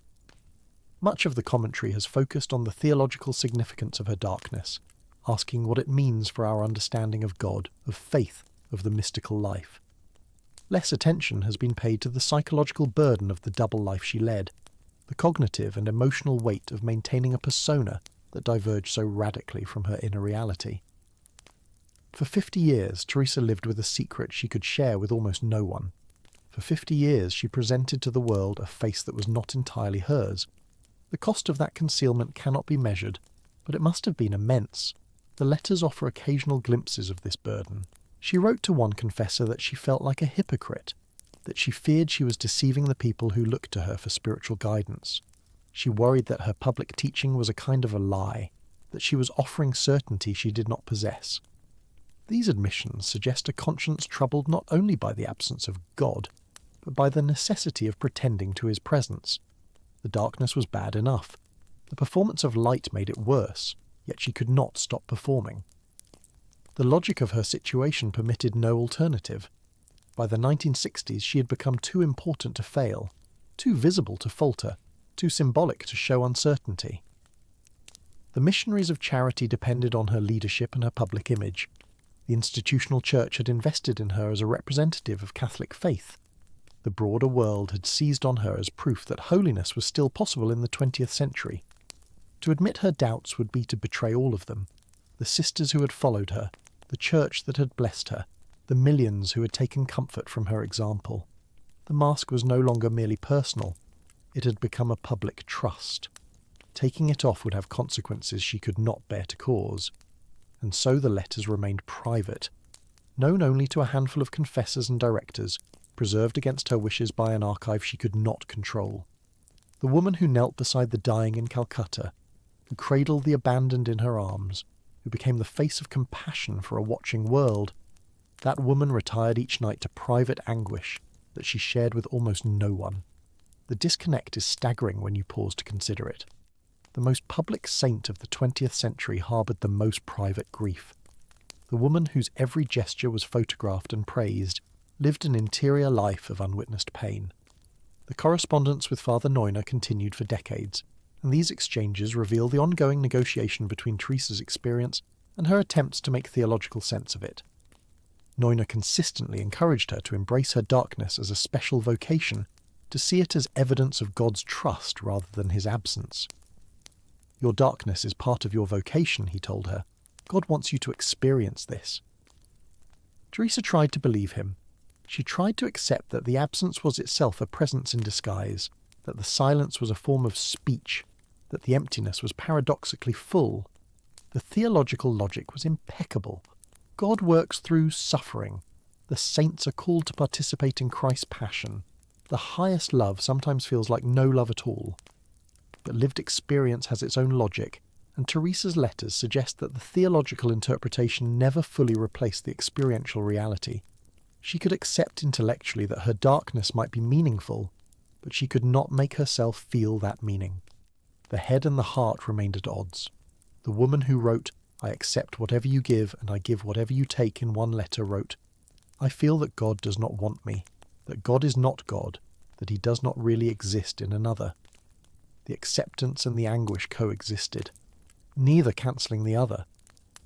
Speaker 1: Much of the commentary has focused on the theological significance of her darkness, asking what it means for our understanding of God, of faith, of the mystical life. Less attention has been paid to the psychological burden of the double life she led. The the cognitive and emotional weight of maintaining a persona that diverged so radically from her inner reality. For 50 years, Teresa lived with a secret she could share with almost no one. For 50 years, she presented to the world a face that was not entirely hers. The cost of that concealment cannot be measured, but it must have been immense. The letters offer occasional glimpses of this burden. She wrote to one confessor that she felt like a hypocrite, that she feared she was deceiving the people who looked to her for spiritual guidance. She worried that her public teaching was a kind of a lie, that she was offering certainty she did not possess. These admissions suggest a conscience troubled not only by the absence of God, but by the necessity of pretending to his presence. The darkness was bad enough. The performance of light made it worse, yet she could not stop performing. The logic of her situation permitted no alternative. By the 1960s she had become too important to fail, too visible to falter, too symbolic to show uncertainty. The missionaries of charity depended on her leadership and her public image. The institutional church had invested in her as a representative of Catholic faith. The broader world had seized on her as proof that holiness was still possible in the 20th century. To admit her doubts would be to betray all of them: the sisters who had followed her, the church that had blessed her, the millions who had taken comfort from her example. The mask was no longer merely personal. It had become a public trust. Taking it off would have consequences she could not bear to cause. And so the letters remained private, known only to a handful of confessors and directors, preserved against her wishes by an archive she could not control. The woman who knelt beside the dying in Calcutta, who cradled the abandoned in her arms, who became the face of compassion for a watching world, that woman retired each night to private anguish that she shared with almost no one. The disconnect is staggering when you pause to consider it. The most public saint of the 20th century harboured the most private grief. The woman whose every gesture was photographed and praised lived an interior life of unwitnessed pain. The correspondence with Father Neuner continued for decades, and these exchanges reveal the ongoing negotiation between Teresa's experience and her attempts to make theological sense of it. Neuner consistently encouraged her to embrace her darkness as a special vocation, to see it as evidence of God's trust rather than his absence. Your darkness is part of your vocation, he told her. God wants you to experience this. Teresa tried to believe him. She tried to accept that the absence was itself a presence in disguise, that the silence was a form of speech, that the emptiness was paradoxically full. The theological logic was impeccable. God works through suffering. The saints are called to participate in Christ's passion. The highest love sometimes feels like no love at all. But lived experience has its own logic, and Teresa's letters suggest that the theological interpretation never fully replaced the experiential reality. She could accept intellectually that her darkness might be meaningful, but she could not make herself feel that meaning. The head and the heart remained at odds. The woman who wrote, "I accept whatever you give and I give whatever you take," in one letter wrote, "I feel that God does not want me, that God is not God, that he does not really exist in another." The acceptance and the anguish coexisted, neither cancelling the other.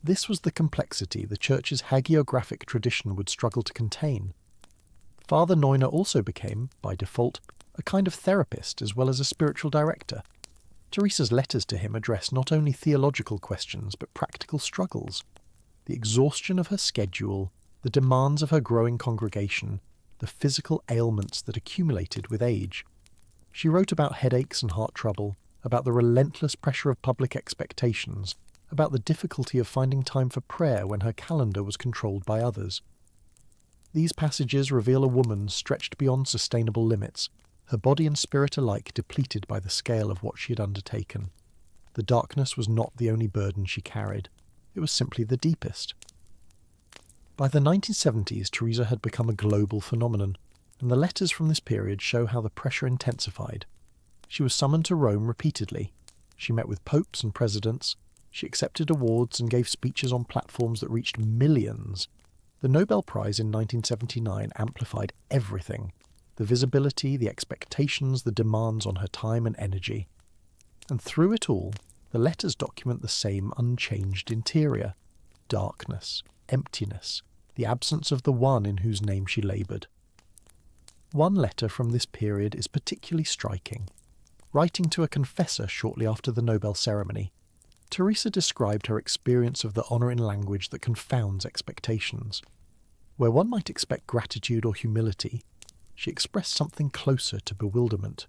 Speaker 1: This was the complexity the Church's hagiographic tradition would struggle to contain. Father Neuner also became, by default, a kind of therapist as well as a spiritual director. Teresa's letters to him address not only theological questions but practical struggles. The exhaustion of her schedule, the demands of her growing congregation, the physical ailments that accumulated with age. She wrote about headaches and heart trouble, about the relentless pressure of public expectations, about the difficulty of finding time for prayer when her calendar was controlled by others. These passages reveal a woman stretched beyond sustainable limits, her body and spirit alike depleted by the scale of what she had undertaken. The darkness was not the only burden she carried. It was simply the deepest. By the 1970s, Teresa had become a global phenomenon, and the letters from this period show how the pressure intensified. She was summoned to Rome repeatedly. She met with popes and presidents. She accepted awards and gave speeches on platforms that reached millions. The Nobel Prize in 1979 amplified everything: the visibility, the expectations, the demands on her time and energy. And through it all, the letters document the same unchanged interior: darkness, emptiness, the absence of the one in whose name she laboured. One letter from this period is particularly striking. Writing to a confessor shortly after the Nobel ceremony, Teresa described her experience of the honour in language that confounds expectations. Where one might expect gratitude or humility, she expressed something closer to bewilderment.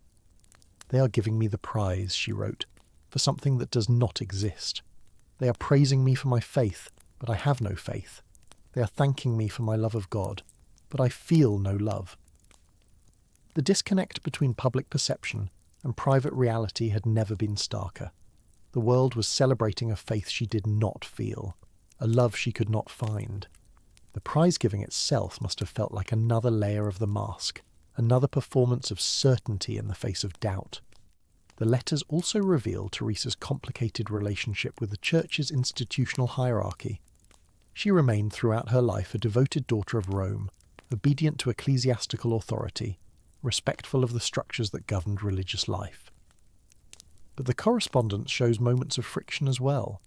Speaker 1: "They are giving me the prize," she wrote, "for something that does not exist. They are praising me for my faith, but I have no faith. They are thanking me for my love of God, but I feel no love." The disconnect between public perception and private reality had never been starker. The world was celebrating a faith she did not feel, a love she could not find. The prize-giving itself must have felt like another layer of the mask, another performance of certainty in the face of doubt. The letters also reveal Teresa's complicated relationship with the Church's institutional hierarchy. She remained throughout her life a devoted daughter of Rome, obedient to ecclesiastical authority, respectful of the structures that governed religious life. But the correspondence shows moments of friction as well,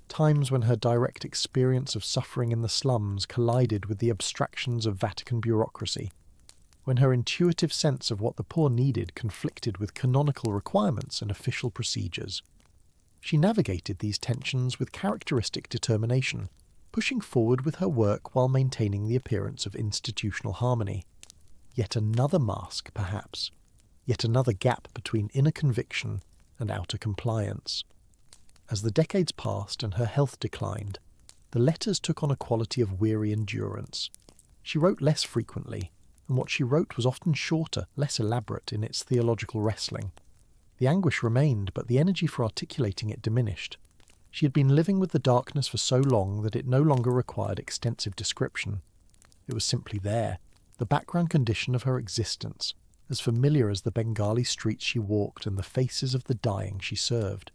Speaker 1: times when her direct experience of suffering in the slums collided with the abstractions of Vatican bureaucracy, when her intuitive sense of what the poor needed conflicted with canonical requirements and official procedures. She navigated these tensions with characteristic determination, pushing forward with her work while maintaining the appearance of institutional harmony. Yet another mask, perhaps, yet another gap between inner conviction and outer compliance. As the decades passed and her health declined, the letters took on a quality of weary endurance. She wrote less frequently, and what she wrote was often shorter, less elaborate in its theological wrestling. The anguish remained, but the energy for articulating it diminished. She had been living with the darkness for so long that it no longer required extensive description. It was simply there, the background condition of her existence, as familiar as the Bengali streets she walked and the faces of the dying she served.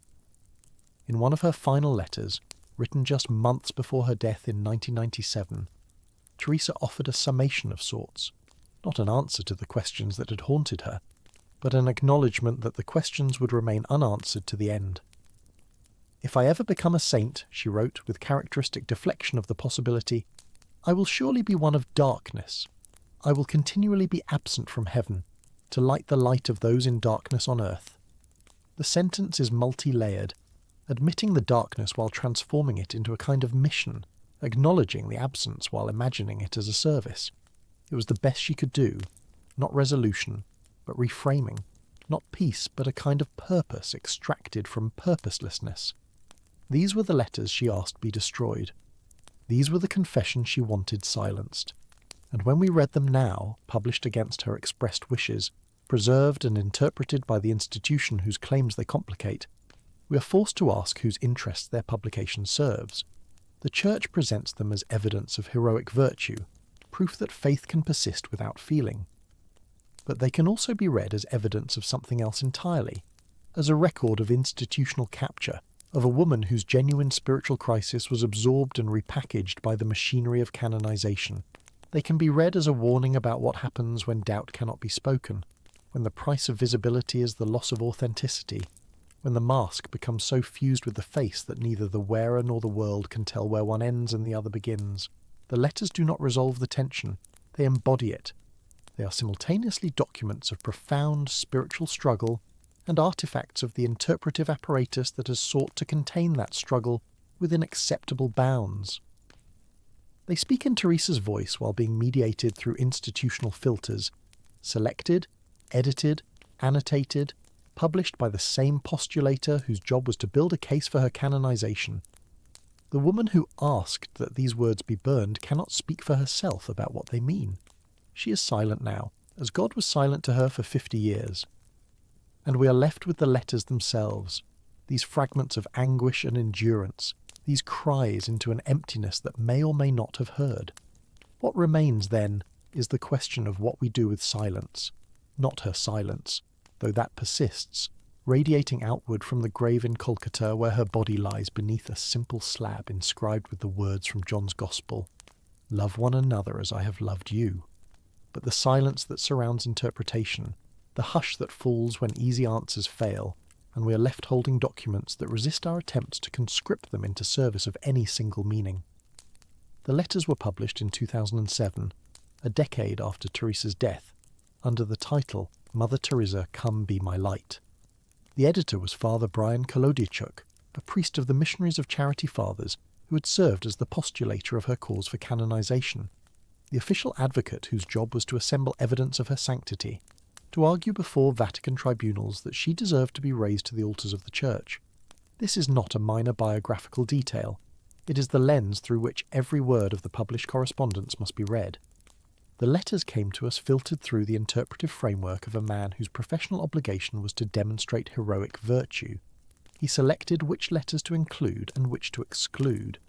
Speaker 1: In one of her final letters, written just months before her death in 1997, Teresa offered a summation of sorts, not an answer to the questions that had haunted her, but an acknowledgement that the questions would remain unanswered to the end. "If I ever become a saint," she wrote, with characteristic deflection of the possibility, "I will surely be one of darkness. I will continually be absent from heaven, to light the light of those in darkness on earth." The sentence is multi-layered, admitting the darkness while transforming it into a kind of mission, acknowledging the absence while imagining it as a service. It was the best she could do, not resolution, but reframing, not peace, but a kind of purpose extracted from purposelessness. These were the letters she asked be destroyed. These were the confessions she wanted silenced. And when we read them now, published against her expressed wishes, preserved and interpreted by the institution whose claims they complicate, we are forced to ask whose interests their publication serves. The Church presents them as evidence of heroic virtue, proof that faith can persist without feeling. But they can also be read as evidence of something else entirely, as a record of institutional capture, of a woman whose genuine spiritual crisis was absorbed and repackaged by the machinery of canonization. They can be read as a warning about what happens when doubt cannot be spoken, when the price of visibility is the loss of authenticity, when the mask becomes so fused with the face that neither the wearer nor the world can tell where one ends and the other begins. The letters do not resolve the tension, they embody it. They are simultaneously documents of profound spiritual struggle and artifacts of the interpretive apparatus that has sought to contain that struggle within acceptable bounds. They speak in Teresa's voice while being mediated through institutional filters, selected, edited, annotated, published by the same postulator whose job was to build a case for her canonization. The woman who asked that these words be burned cannot speak for herself about what they mean. She is silent now, as God was silent to her for 50 years. And we are left with the letters themselves, these fragments of anguish and endurance, these cries into an emptiness that may or may not have heard. What remains, then, is the question of what we do with silence, not her silence, though that persists, radiating outward from the grave in Kolkata where her body lies beneath a simple slab inscribed with the words from John's Gospel, "Love one another as I have loved you." But the silence that surrounds interpretation, the hush that falls when easy answers fail, and we are left holding documents that resist our attempts to conscript them into service of any single meaning. The letters were published in 2007, a decade after Teresa's death, under the title Mother Teresa, Come Be My Light. The editor was Father Brian Kolodichuk, a priest of the Missionaries of Charity Fathers who had served as the postulator of her cause for canonization, the official advocate whose job was to assemble evidence of her sanctity, to argue before Vatican tribunals that she deserved to be raised to the altars of the Church. This is not a minor biographical detail. It is the lens through which every word of the published correspondence must be read. The letters came to us filtered through the interpretive framework of a man whose professional obligation was to demonstrate heroic virtue. He selected which letters to include and which to exclude.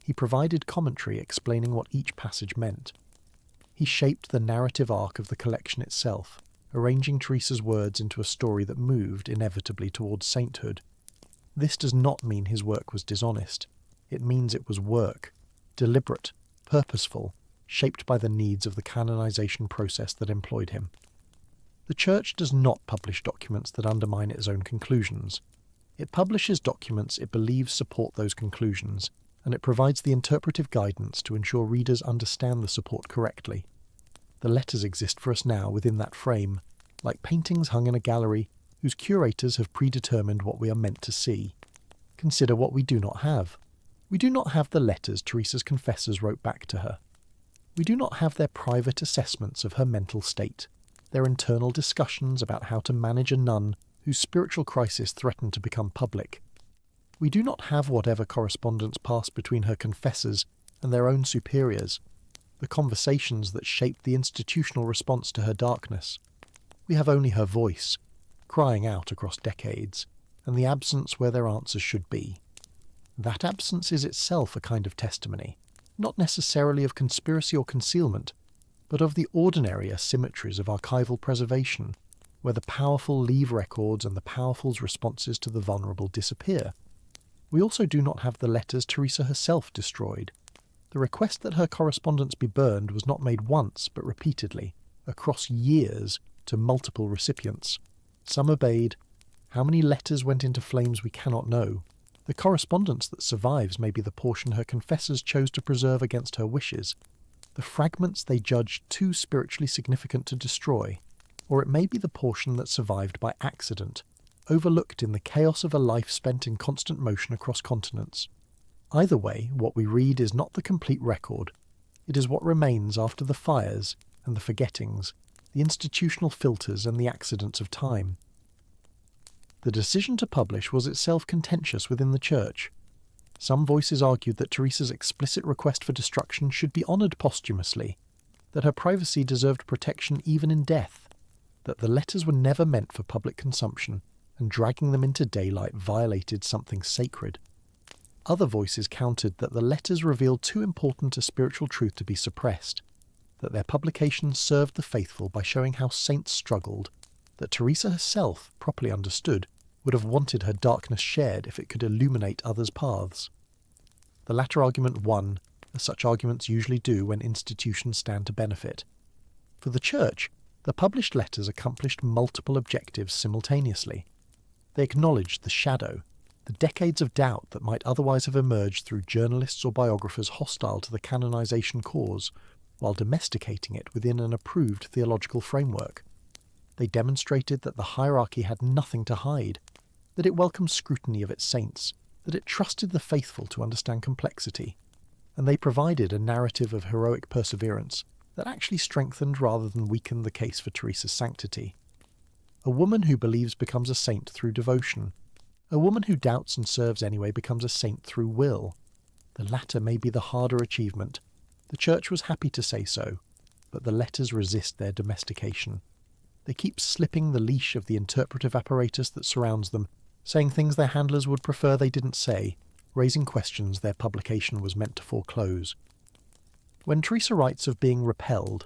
Speaker 1: He provided commentary explaining what each passage meant. He shaped the narrative arc of the collection itself, arranging Teresa's words into a story that moved inevitably towards sainthood. This does not mean his work was dishonest. It means it was work, deliberate, purposeful, shaped by the needs of the canonization process that employed him. The Church does not publish documents that undermine its own conclusions. It publishes documents it believes support those conclusions, and it provides the interpretive guidance to ensure readers understand the support correctly. The letters exist for us now within that frame, like paintings hung in a gallery whose curators have predetermined what we are meant to see. Consider what we do not have. We do not have the letters Teresa's confessors wrote back to her. We do not have their private assessments of her mental state, their internal discussions about how to manage a nun whose spiritual crisis threatened to become public. We do not have whatever correspondence passed between her confessors and their own superiors, the conversations that shaped the institutional response to her darkness. We have only her voice, crying out across decades, and the absence where their answers should be. That absence is itself a kind of testimony, not necessarily of conspiracy or concealment, but of the ordinary asymmetries of archival preservation, where the powerful leave records and the powerful's responses to the vulnerable disappear. We also do not have the letters Teresa herself destroyed. The request that her correspondence be burned was not made once, but repeatedly, across years, to multiple recipients. Some obeyed. How many letters went into flames we cannot know. The correspondence that survives may be the portion her confessors chose to preserve against her wishes, the fragments they judged too spiritually significant to destroy, or it may be the portion that survived by accident, overlooked in the chaos of a life spent in constant motion across continents. Either way, what we read is not the complete record. It is what remains after the fires and the forgettings, the institutional filters and the accidents of time. The decision to publish was itself contentious within the Church. Some voices argued that Teresa's explicit request for destruction should be honoured posthumously, that her privacy deserved protection even in death, that the letters were never meant for public consumption, and dragging them into daylight violated something sacred. Other voices countered that the letters revealed too important a spiritual truth to be suppressed, that their publication served the faithful by showing how saints struggled, that Teresa herself, properly understood, would have wanted her darkness shared if it could illuminate others' paths. The latter argument won, as such arguments usually do when institutions stand to benefit. For the Church, the published letters accomplished multiple objectives simultaneously. They acknowledged the shadow, the decades of doubt that might otherwise have emerged through journalists or biographers hostile to the canonization cause, while domesticating it within an approved theological framework. They demonstrated that the hierarchy had nothing to hide, that it welcomed scrutiny of its saints, that it trusted the faithful to understand complexity, and they provided a narrative of heroic perseverance that actually strengthened rather than weakened the case for Teresa's sanctity. A woman who believes becomes a saint through devotion. A woman who doubts and serves anyway becomes a saint through will. The latter may be the harder achievement. The Church was happy to say so, but the letters resist their domestication. They keep slipping the leash of the interpretive apparatus that surrounds them, saying things their handlers would prefer they didn't say, raising questions their publication was meant to foreclose. When Teresa writes of being repelled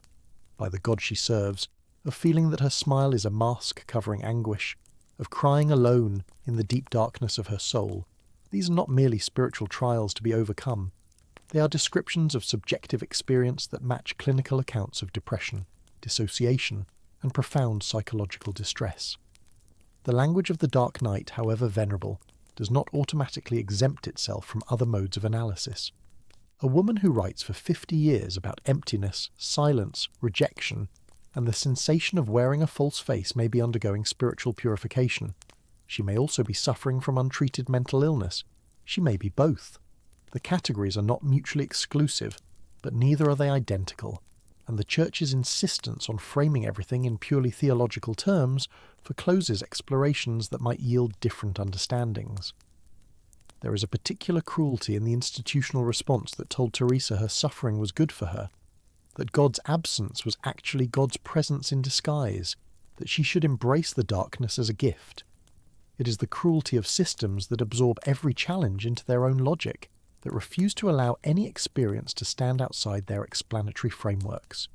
Speaker 1: by the God she serves, of feeling that her smile is a mask covering anguish, of crying alone in the deep darkness of her soul, these are not merely spiritual trials to be overcome. They are descriptions of subjective experience that match clinical accounts of depression, dissociation, and profound psychological distress. The language of the dark night, however venerable, does not automatically exempt itself from other modes of analysis. A woman who writes for 50 years about emptiness, silence, rejection, and the sensation of wearing a false face may be undergoing spiritual purification. She may also be suffering from untreated mental illness. She may be both. The categories are not mutually exclusive, but neither are they identical, and the Church's insistence on framing everything in purely theological terms forecloses explorations that might yield different understandings. There is a particular cruelty in the institutional response that told Teresa her suffering was good for her, that God's absence was actually God's presence in disguise, that she should embrace the darkness as a gift. It is the cruelty of systems that absorb every challenge into their own logic, that refuse to allow any experience to stand outside their explanatory frameworks.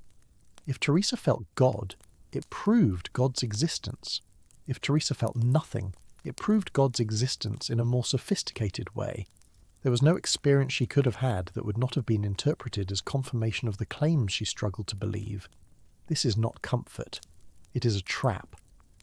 Speaker 1: If Teresa felt God, it proved God's existence. If Teresa felt nothing, it proved God's existence in a more sophisticated way. There was no experience she could have had that would not have been interpreted as confirmation of the claims she struggled to believe. This is not comfort. It is a trap.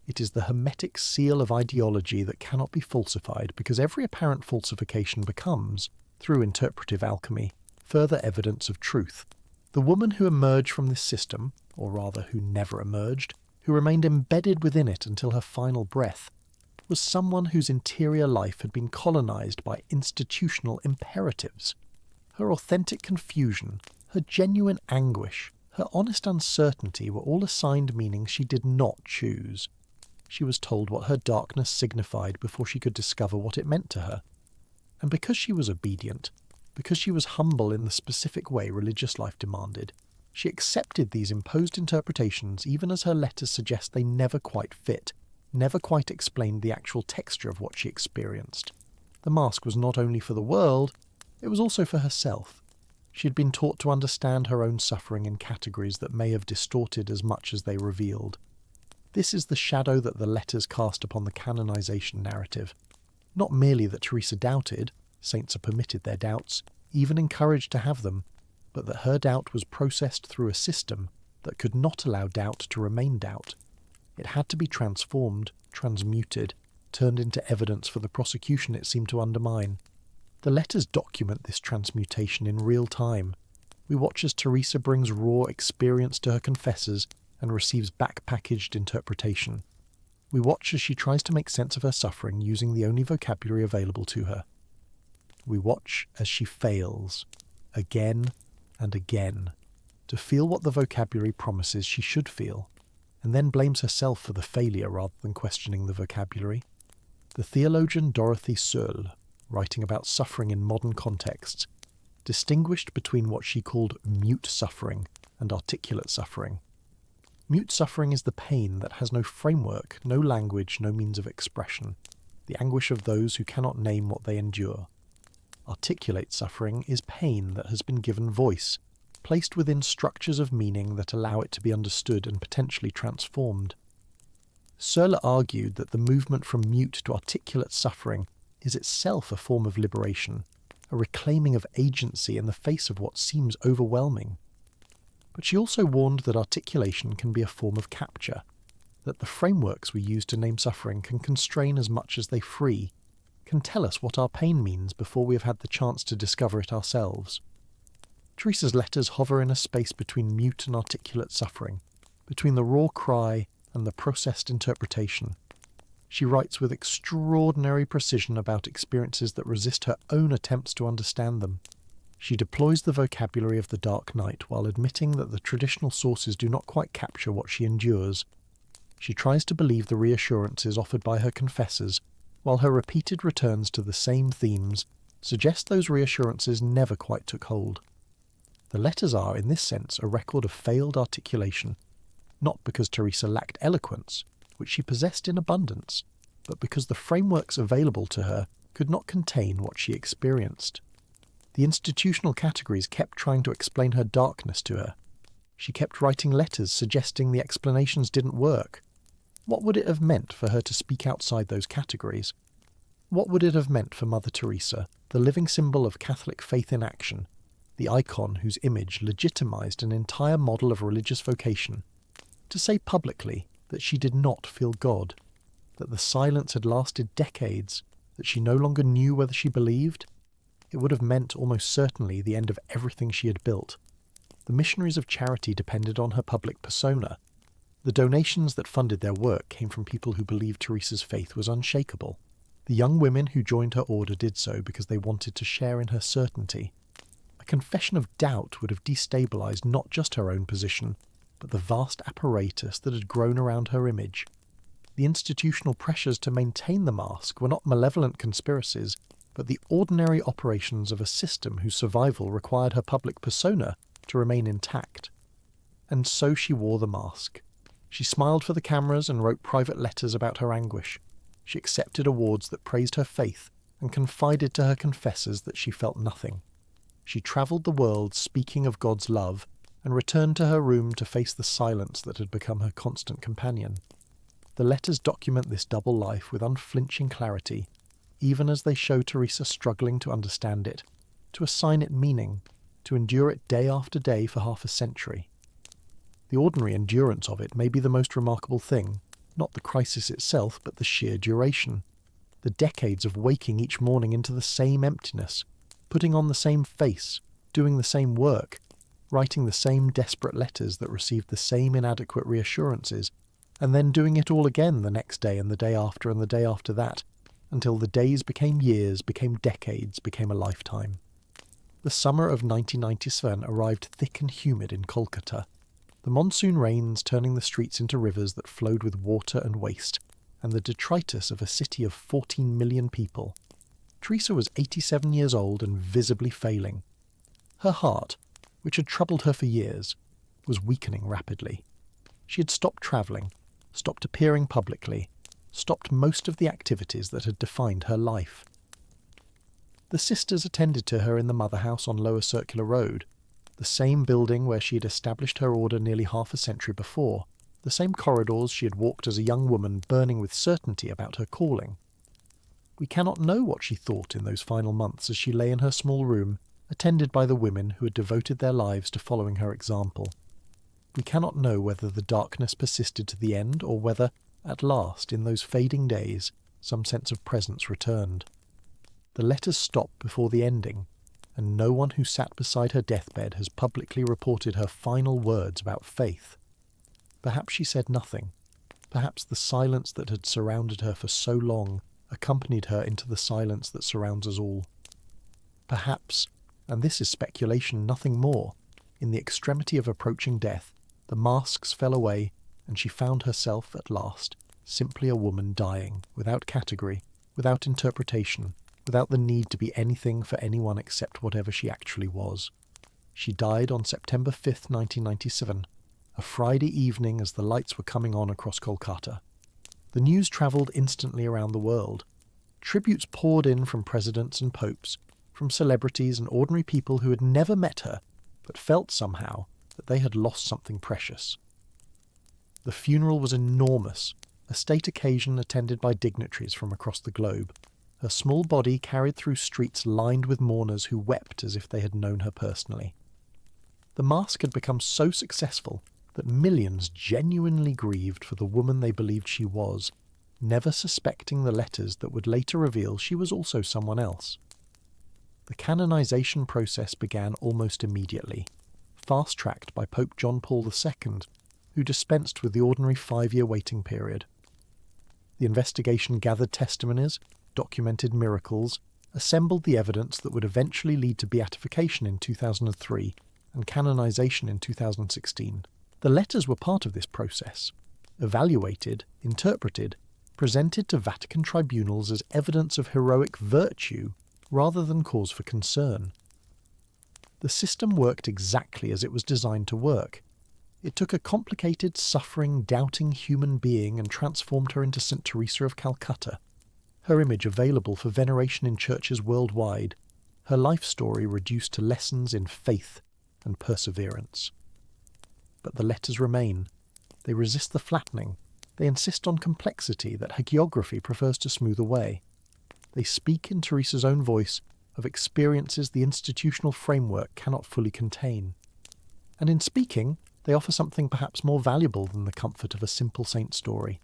Speaker 1: It is the hermetic seal of ideology that cannot be falsified, because every apparent falsification becomes, through interpretive alchemy, further evidence of truth. The woman who emerged from this system, or rather who never emerged, who remained embedded within it until her final breath, was someone whose interior life had been colonized by institutional imperatives. Her authentic confusion, her genuine anguish, her honest uncertainty were all assigned meanings she did not choose. She was told what her darkness signified before she could discover what it meant to her. And because she was obedient, because she was humble in the specific way religious life demanded, she accepted these imposed interpretations even as her letters suggest they never quite fit, never quite explained the actual texture of what she experienced. The mask was not only for the world, it was also for herself. She had been taught to understand her own suffering in categories that may have distorted as much as they revealed. This is the shadow that the letters cast upon the canonization narrative. Not merely that Teresa doubted, saints are permitted their doubts, even encouraged to have them, but that her doubt was processed through a system that could not allow doubt to remain doubt. It had to be transformed, transmuted, turned into evidence for the prosecution it seemed to undermine. The letters document this transmutation in real time. We watch as Teresa brings raw experience to her confessors and receives back-packaged interpretation. We watch as she tries to make sense of her suffering using the only vocabulary available to her. We watch as she fails, again and again, to feel what the vocabulary promises she should feel, and then blames herself for the failure rather than questioning the vocabulary. The theologian Dorothy Searle, writing about suffering in modern contexts, distinguished between what she called mute suffering and articulate suffering. Mute suffering is the pain that has no framework, no language, no means of expression, the anguish of those who cannot name what they endure. Articulate suffering is pain that has been given voice, placed within structures of meaning that allow it to be understood and potentially transformed. Searle argued that the movement from mute to articulate suffering is itself a form of liberation, a reclaiming of agency in the face of what seems overwhelming. But she also warned that articulation can be a form of capture, that the frameworks we use to name suffering can constrain as much as they free, can tell us what our pain means before we have had the chance to discover it ourselves. Teresa's letters hover in a space between mute and articulate suffering, between the raw cry and the processed interpretation. She writes with extraordinary precision about experiences that resist her own attempts to understand them. She deploys the vocabulary of the dark night while admitting that the traditional sources do not quite capture what she endures. She tries to believe the reassurances offered by her confessors, while her repeated returns to the same themes suggest those reassurances never quite took hold. The letters are, in this sense, a record of failed articulation, not because Teresa lacked eloquence, which she possessed in abundance, but because the frameworks available to her could not contain what she experienced. The institutional categories kept trying to explain her darkness to her. She kept writing letters suggesting the explanations didn't work. What would it have meant for her to speak outside those categories? What would it have meant for Mother Teresa, the living symbol of Catholic faith in action, the icon whose image legitimized an entire model of religious vocation, to say publicly that she did not feel God, that the silence had lasted decades, that she no longer knew whether she believed? It would have meant almost certainly the end of everything she had built. The missionaries of charity depended on her public persona. The donations that funded their work came from people who believed Teresa's faith was unshakable. The young women who joined her order did so because they wanted to share in her certainty. A confession of doubt would have destabilized not just her own position, but the vast apparatus that had grown around her image. The institutional pressures to maintain the mask were not malevolent conspiracies, but the ordinary operations of a system whose survival required her public persona to remain intact. And so she wore the mask. She smiled for the cameras and wrote private letters about her anguish. She accepted awards that praised her faith and confided to her confessors that she felt nothing. She travelled the world speaking of God's love and returned to her room to face the silence that had become her constant companion. The letters document this double life with unflinching clarity, even as they show Teresa struggling to understand it, to assign it meaning, to endure it day after day for half a century. The ordinary endurance of it may be the most remarkable thing, not the crisis itself, but the sheer duration. The decades of waking each morning into the same emptiness, putting on the same face, doing the same work, writing the same desperate letters that received the same inadequate reassurances, and then doing it all again the next day and the day after and the day after that, until the days became years, became decades, became a lifetime. The summer of 1997 arrived thick and humid in Kolkata. The monsoon rains turning the streets into rivers that flowed with water and waste, and the detritus of a city of 14 million people. Teresa was 87 years old and visibly failing. Her heart, which had troubled her for years, was weakening rapidly. She had stopped travelling, stopped appearing publicly, stopped most of the activities that had defined her life. The sisters attended to her in the Mother House on Lower Circular Road, the same building where she had established her order nearly half a century before, the same corridors she had walked as a young woman burning with certainty about her calling. We cannot know what she thought in those final months as she lay in her small room, attended by the women who had devoted their lives to following her example. We cannot know whether the darkness persisted to the end or whether, at last, in those fading days, some sense of presence returned. The letters stop before the ending, and no one who sat beside her deathbed has publicly reported her final words about faith. Perhaps she said nothing. Perhaps the silence that had surrounded her for so long accompanied her into the silence that surrounds us all. Perhaps, and this is speculation, nothing more, in the extremity of approaching death, the masks fell away, and she found herself, at last, simply a woman dying, without category, without interpretation, without the need to be anything for anyone except whatever she actually was. She died on September 5th, 1997, a Friday evening as the lights were coming on across Kolkata. The news travelled instantly around the world. Tributes poured in from presidents and popes, from celebrities and ordinary people who had never met her, but felt somehow that they had lost something precious. The funeral was enormous, a state occasion attended by dignitaries from across the globe. Her small body carried through streets lined with mourners who wept as if they had known her personally. The mask had become so successful that millions genuinely grieved for the woman they believed she was, never suspecting the letters that would later reveal she was also someone else. The canonization process began almost immediately, fast-tracked by Pope John Paul II, who dispensed with the ordinary 5-year waiting period. The investigation gathered testimonies, documented miracles, assembled the evidence that would eventually lead to beatification in 2003 and canonization in 2016. The letters were part of this process, evaluated, interpreted, presented to Vatican tribunals as evidence of heroic virtue rather than cause for concern. The system worked exactly as it was designed to work. It took a complicated, suffering, doubting human being and transformed her into St. Teresa of Calcutta, her image available for veneration in churches worldwide, her life story reduced to lessons in faith and perseverance. But the letters remain. They resist the flattening. They insist on complexity that hagiography prefers to smooth away. They speak in Teresa's own voice of experiences the institutional framework cannot fully contain. And in speaking, they offer something perhaps more valuable than the comfort of a simple saint story.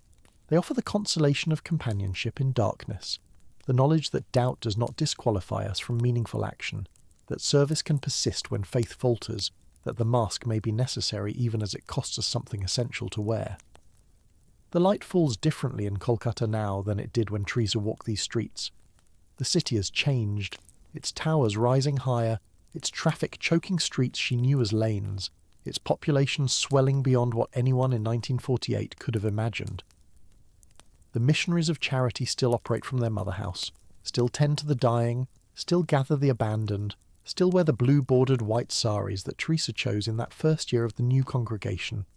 Speaker 1: They offer the consolation of companionship in darkness, the knowledge that doubt does not disqualify us from meaningful action, that service can persist when faith falters, that the mask may be necessary even as it costs us something essential to wear. The light falls differently in Kolkata now than it did when Teresa walked these streets. The city has changed, its towers rising higher, its traffic choking streets she knew as lanes, its population swelling beyond what anyone in 1948 could have imagined. The missionaries of charity still operate from their mother house, still tend to the dying, still gather the abandoned, still wear the blue-bordered white saris that Teresa chose in that first year of the new congregation.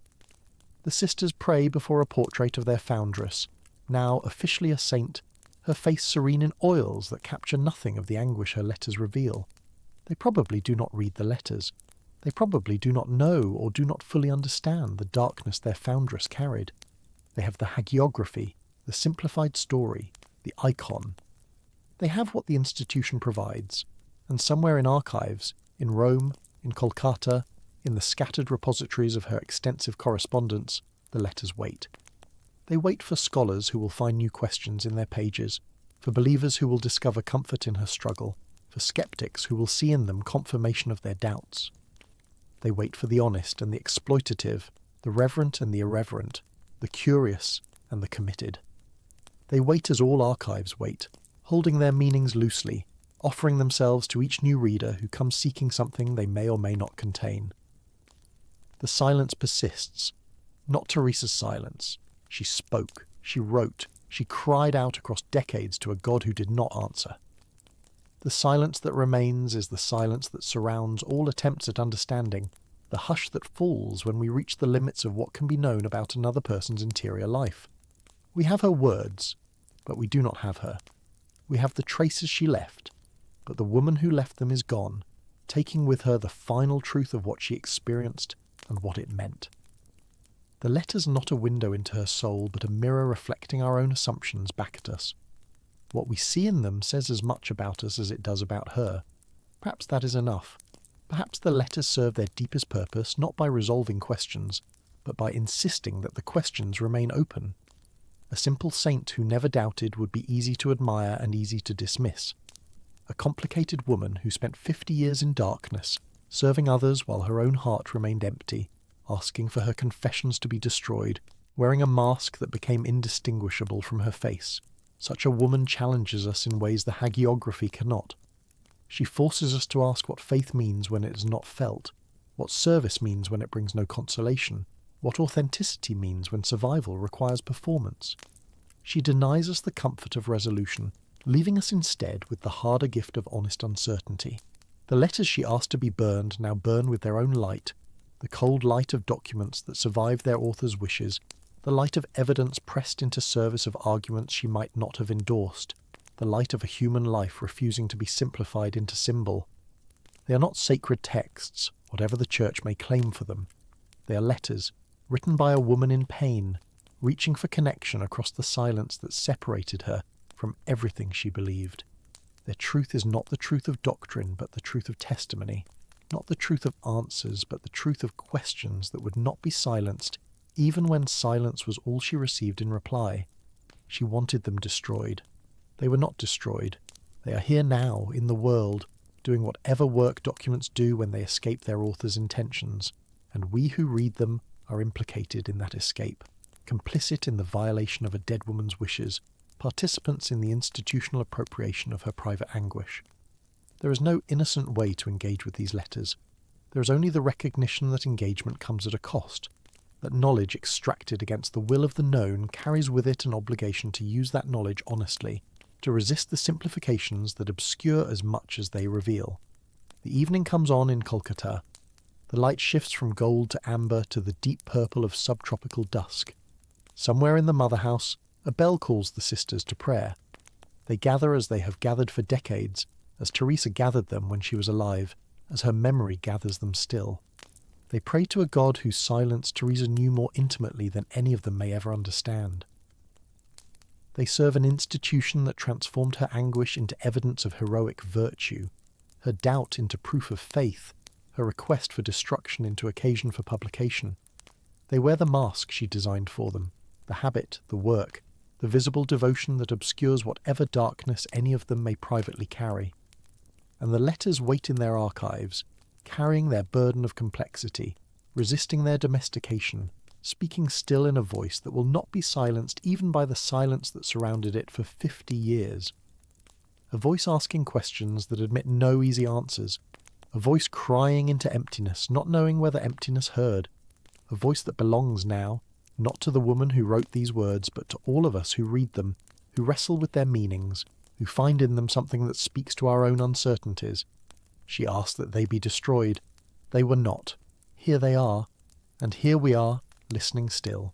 Speaker 1: The sisters pray before a portrait of their foundress, now officially a saint, her face serene in oils that capture nothing of the anguish her letters reveal. They probably do not read the letters. They probably do not know or do not fully understand the darkness their foundress carried. They have the hagiography, the simplified story, the icon. They have what the institution provides, and somewhere in archives, in Rome, in Kolkata, in the scattered repositories of her extensive correspondence, the letters wait. They wait for scholars who will find new questions in their pages, for believers who will discover comfort in her struggle, for skeptics who will see in them confirmation of their doubts. They wait for the honest and the exploitative, the reverent and the irreverent, the curious and the committed. They wait as all archives wait, holding their meanings loosely, offering themselves to each new reader who comes seeking something they may or may not contain. The silence persists. Not Teresa's silence. She spoke, she wrote, she cried out across decades to a God who did not answer. The silence that remains is the silence that surrounds all attempts at understanding, the hush that falls when we reach the limits of what can be known about another person's interior life. We have her words, but we do not have her. We have the traces she left, but the woman who left them is gone, taking with her the final truth of what she experienced and what it meant. The letter's not a window into her soul, but a mirror reflecting our own assumptions back at us. What we see in them says as much about us as it does about her. Perhaps that is enough. Perhaps the letters serve their deepest purpose not by resolving questions, but by insisting that the questions remain open. A simple saint who never doubted would be easy to admire and easy to dismiss. A complicated woman who spent 50 years in darkness, serving others while her own heart remained empty, asking for her confessions to be destroyed, wearing a mask that became indistinguishable from her face. Such a woman challenges us in ways the hagiography cannot. She forces us to ask what faith means when it is not felt, what service means when it brings no consolation, what authenticity means when survival requires performance. She denies us the comfort of resolution, leaving us instead with the harder gift of honest uncertainty. The letters she asked to be burned now burn with their own light, the cold light of documents that survive their author's wishes, the light of evidence pressed into service of arguments she might not have endorsed, the light of a human life refusing to be simplified into symbol. They are not sacred texts, whatever the church may claim for them. They are letters, written by a woman in pain, reaching for connection across the silence that separated her from everything she believed. Their truth is not the truth of doctrine, but the truth of testimony, not the truth of answers, but the truth of questions that would not be silenced, even when silence was all she received in reply. She wanted them destroyed. They were not destroyed. They are here now, in the world, doing whatever work documents do when they escape their author's intentions, and we who read them are implicated in that escape, complicit in the violation of a dead woman's wishes, participants in the institutional appropriation of her private anguish. There is no innocent way to engage with these letters. There is only the recognition that engagement comes at a cost, that knowledge extracted against the will of the known carries with it an obligation to use that knowledge honestly, to resist the simplifications that obscure as much as they reveal. The evening comes on in Kolkata. The light shifts from gold to amber to the deep purple of subtropical dusk. Somewhere in the mother house, a bell calls the sisters to prayer. They gather as they have gathered for decades, as Teresa gathered them when she was alive, as her memory gathers them still. They pray to a God whose silence Teresa knew more intimately than any of them may ever understand. They serve an institution that transformed her anguish into evidence of heroic virtue, her doubt into proof of faith, her request for destruction into occasion for publication. They wear the mask she designed for them, the habit, the work, the visible devotion that obscures whatever darkness any of them may privately carry. And the letters wait in their archives, carrying their burden of complexity, resisting their domestication, speaking still in a voice that will not be silenced even by the silence that surrounded it for 50 years. A voice asking questions that admit no easy answers. A voice crying into emptiness, not knowing whether emptiness heard. A voice that belongs now, not to the woman who wrote these words, but to all of us who read them, who wrestle with their meanings, who find in them something that speaks to our own uncertainties. She asked that they be destroyed. They were not. Here they are. And here we are, listening still.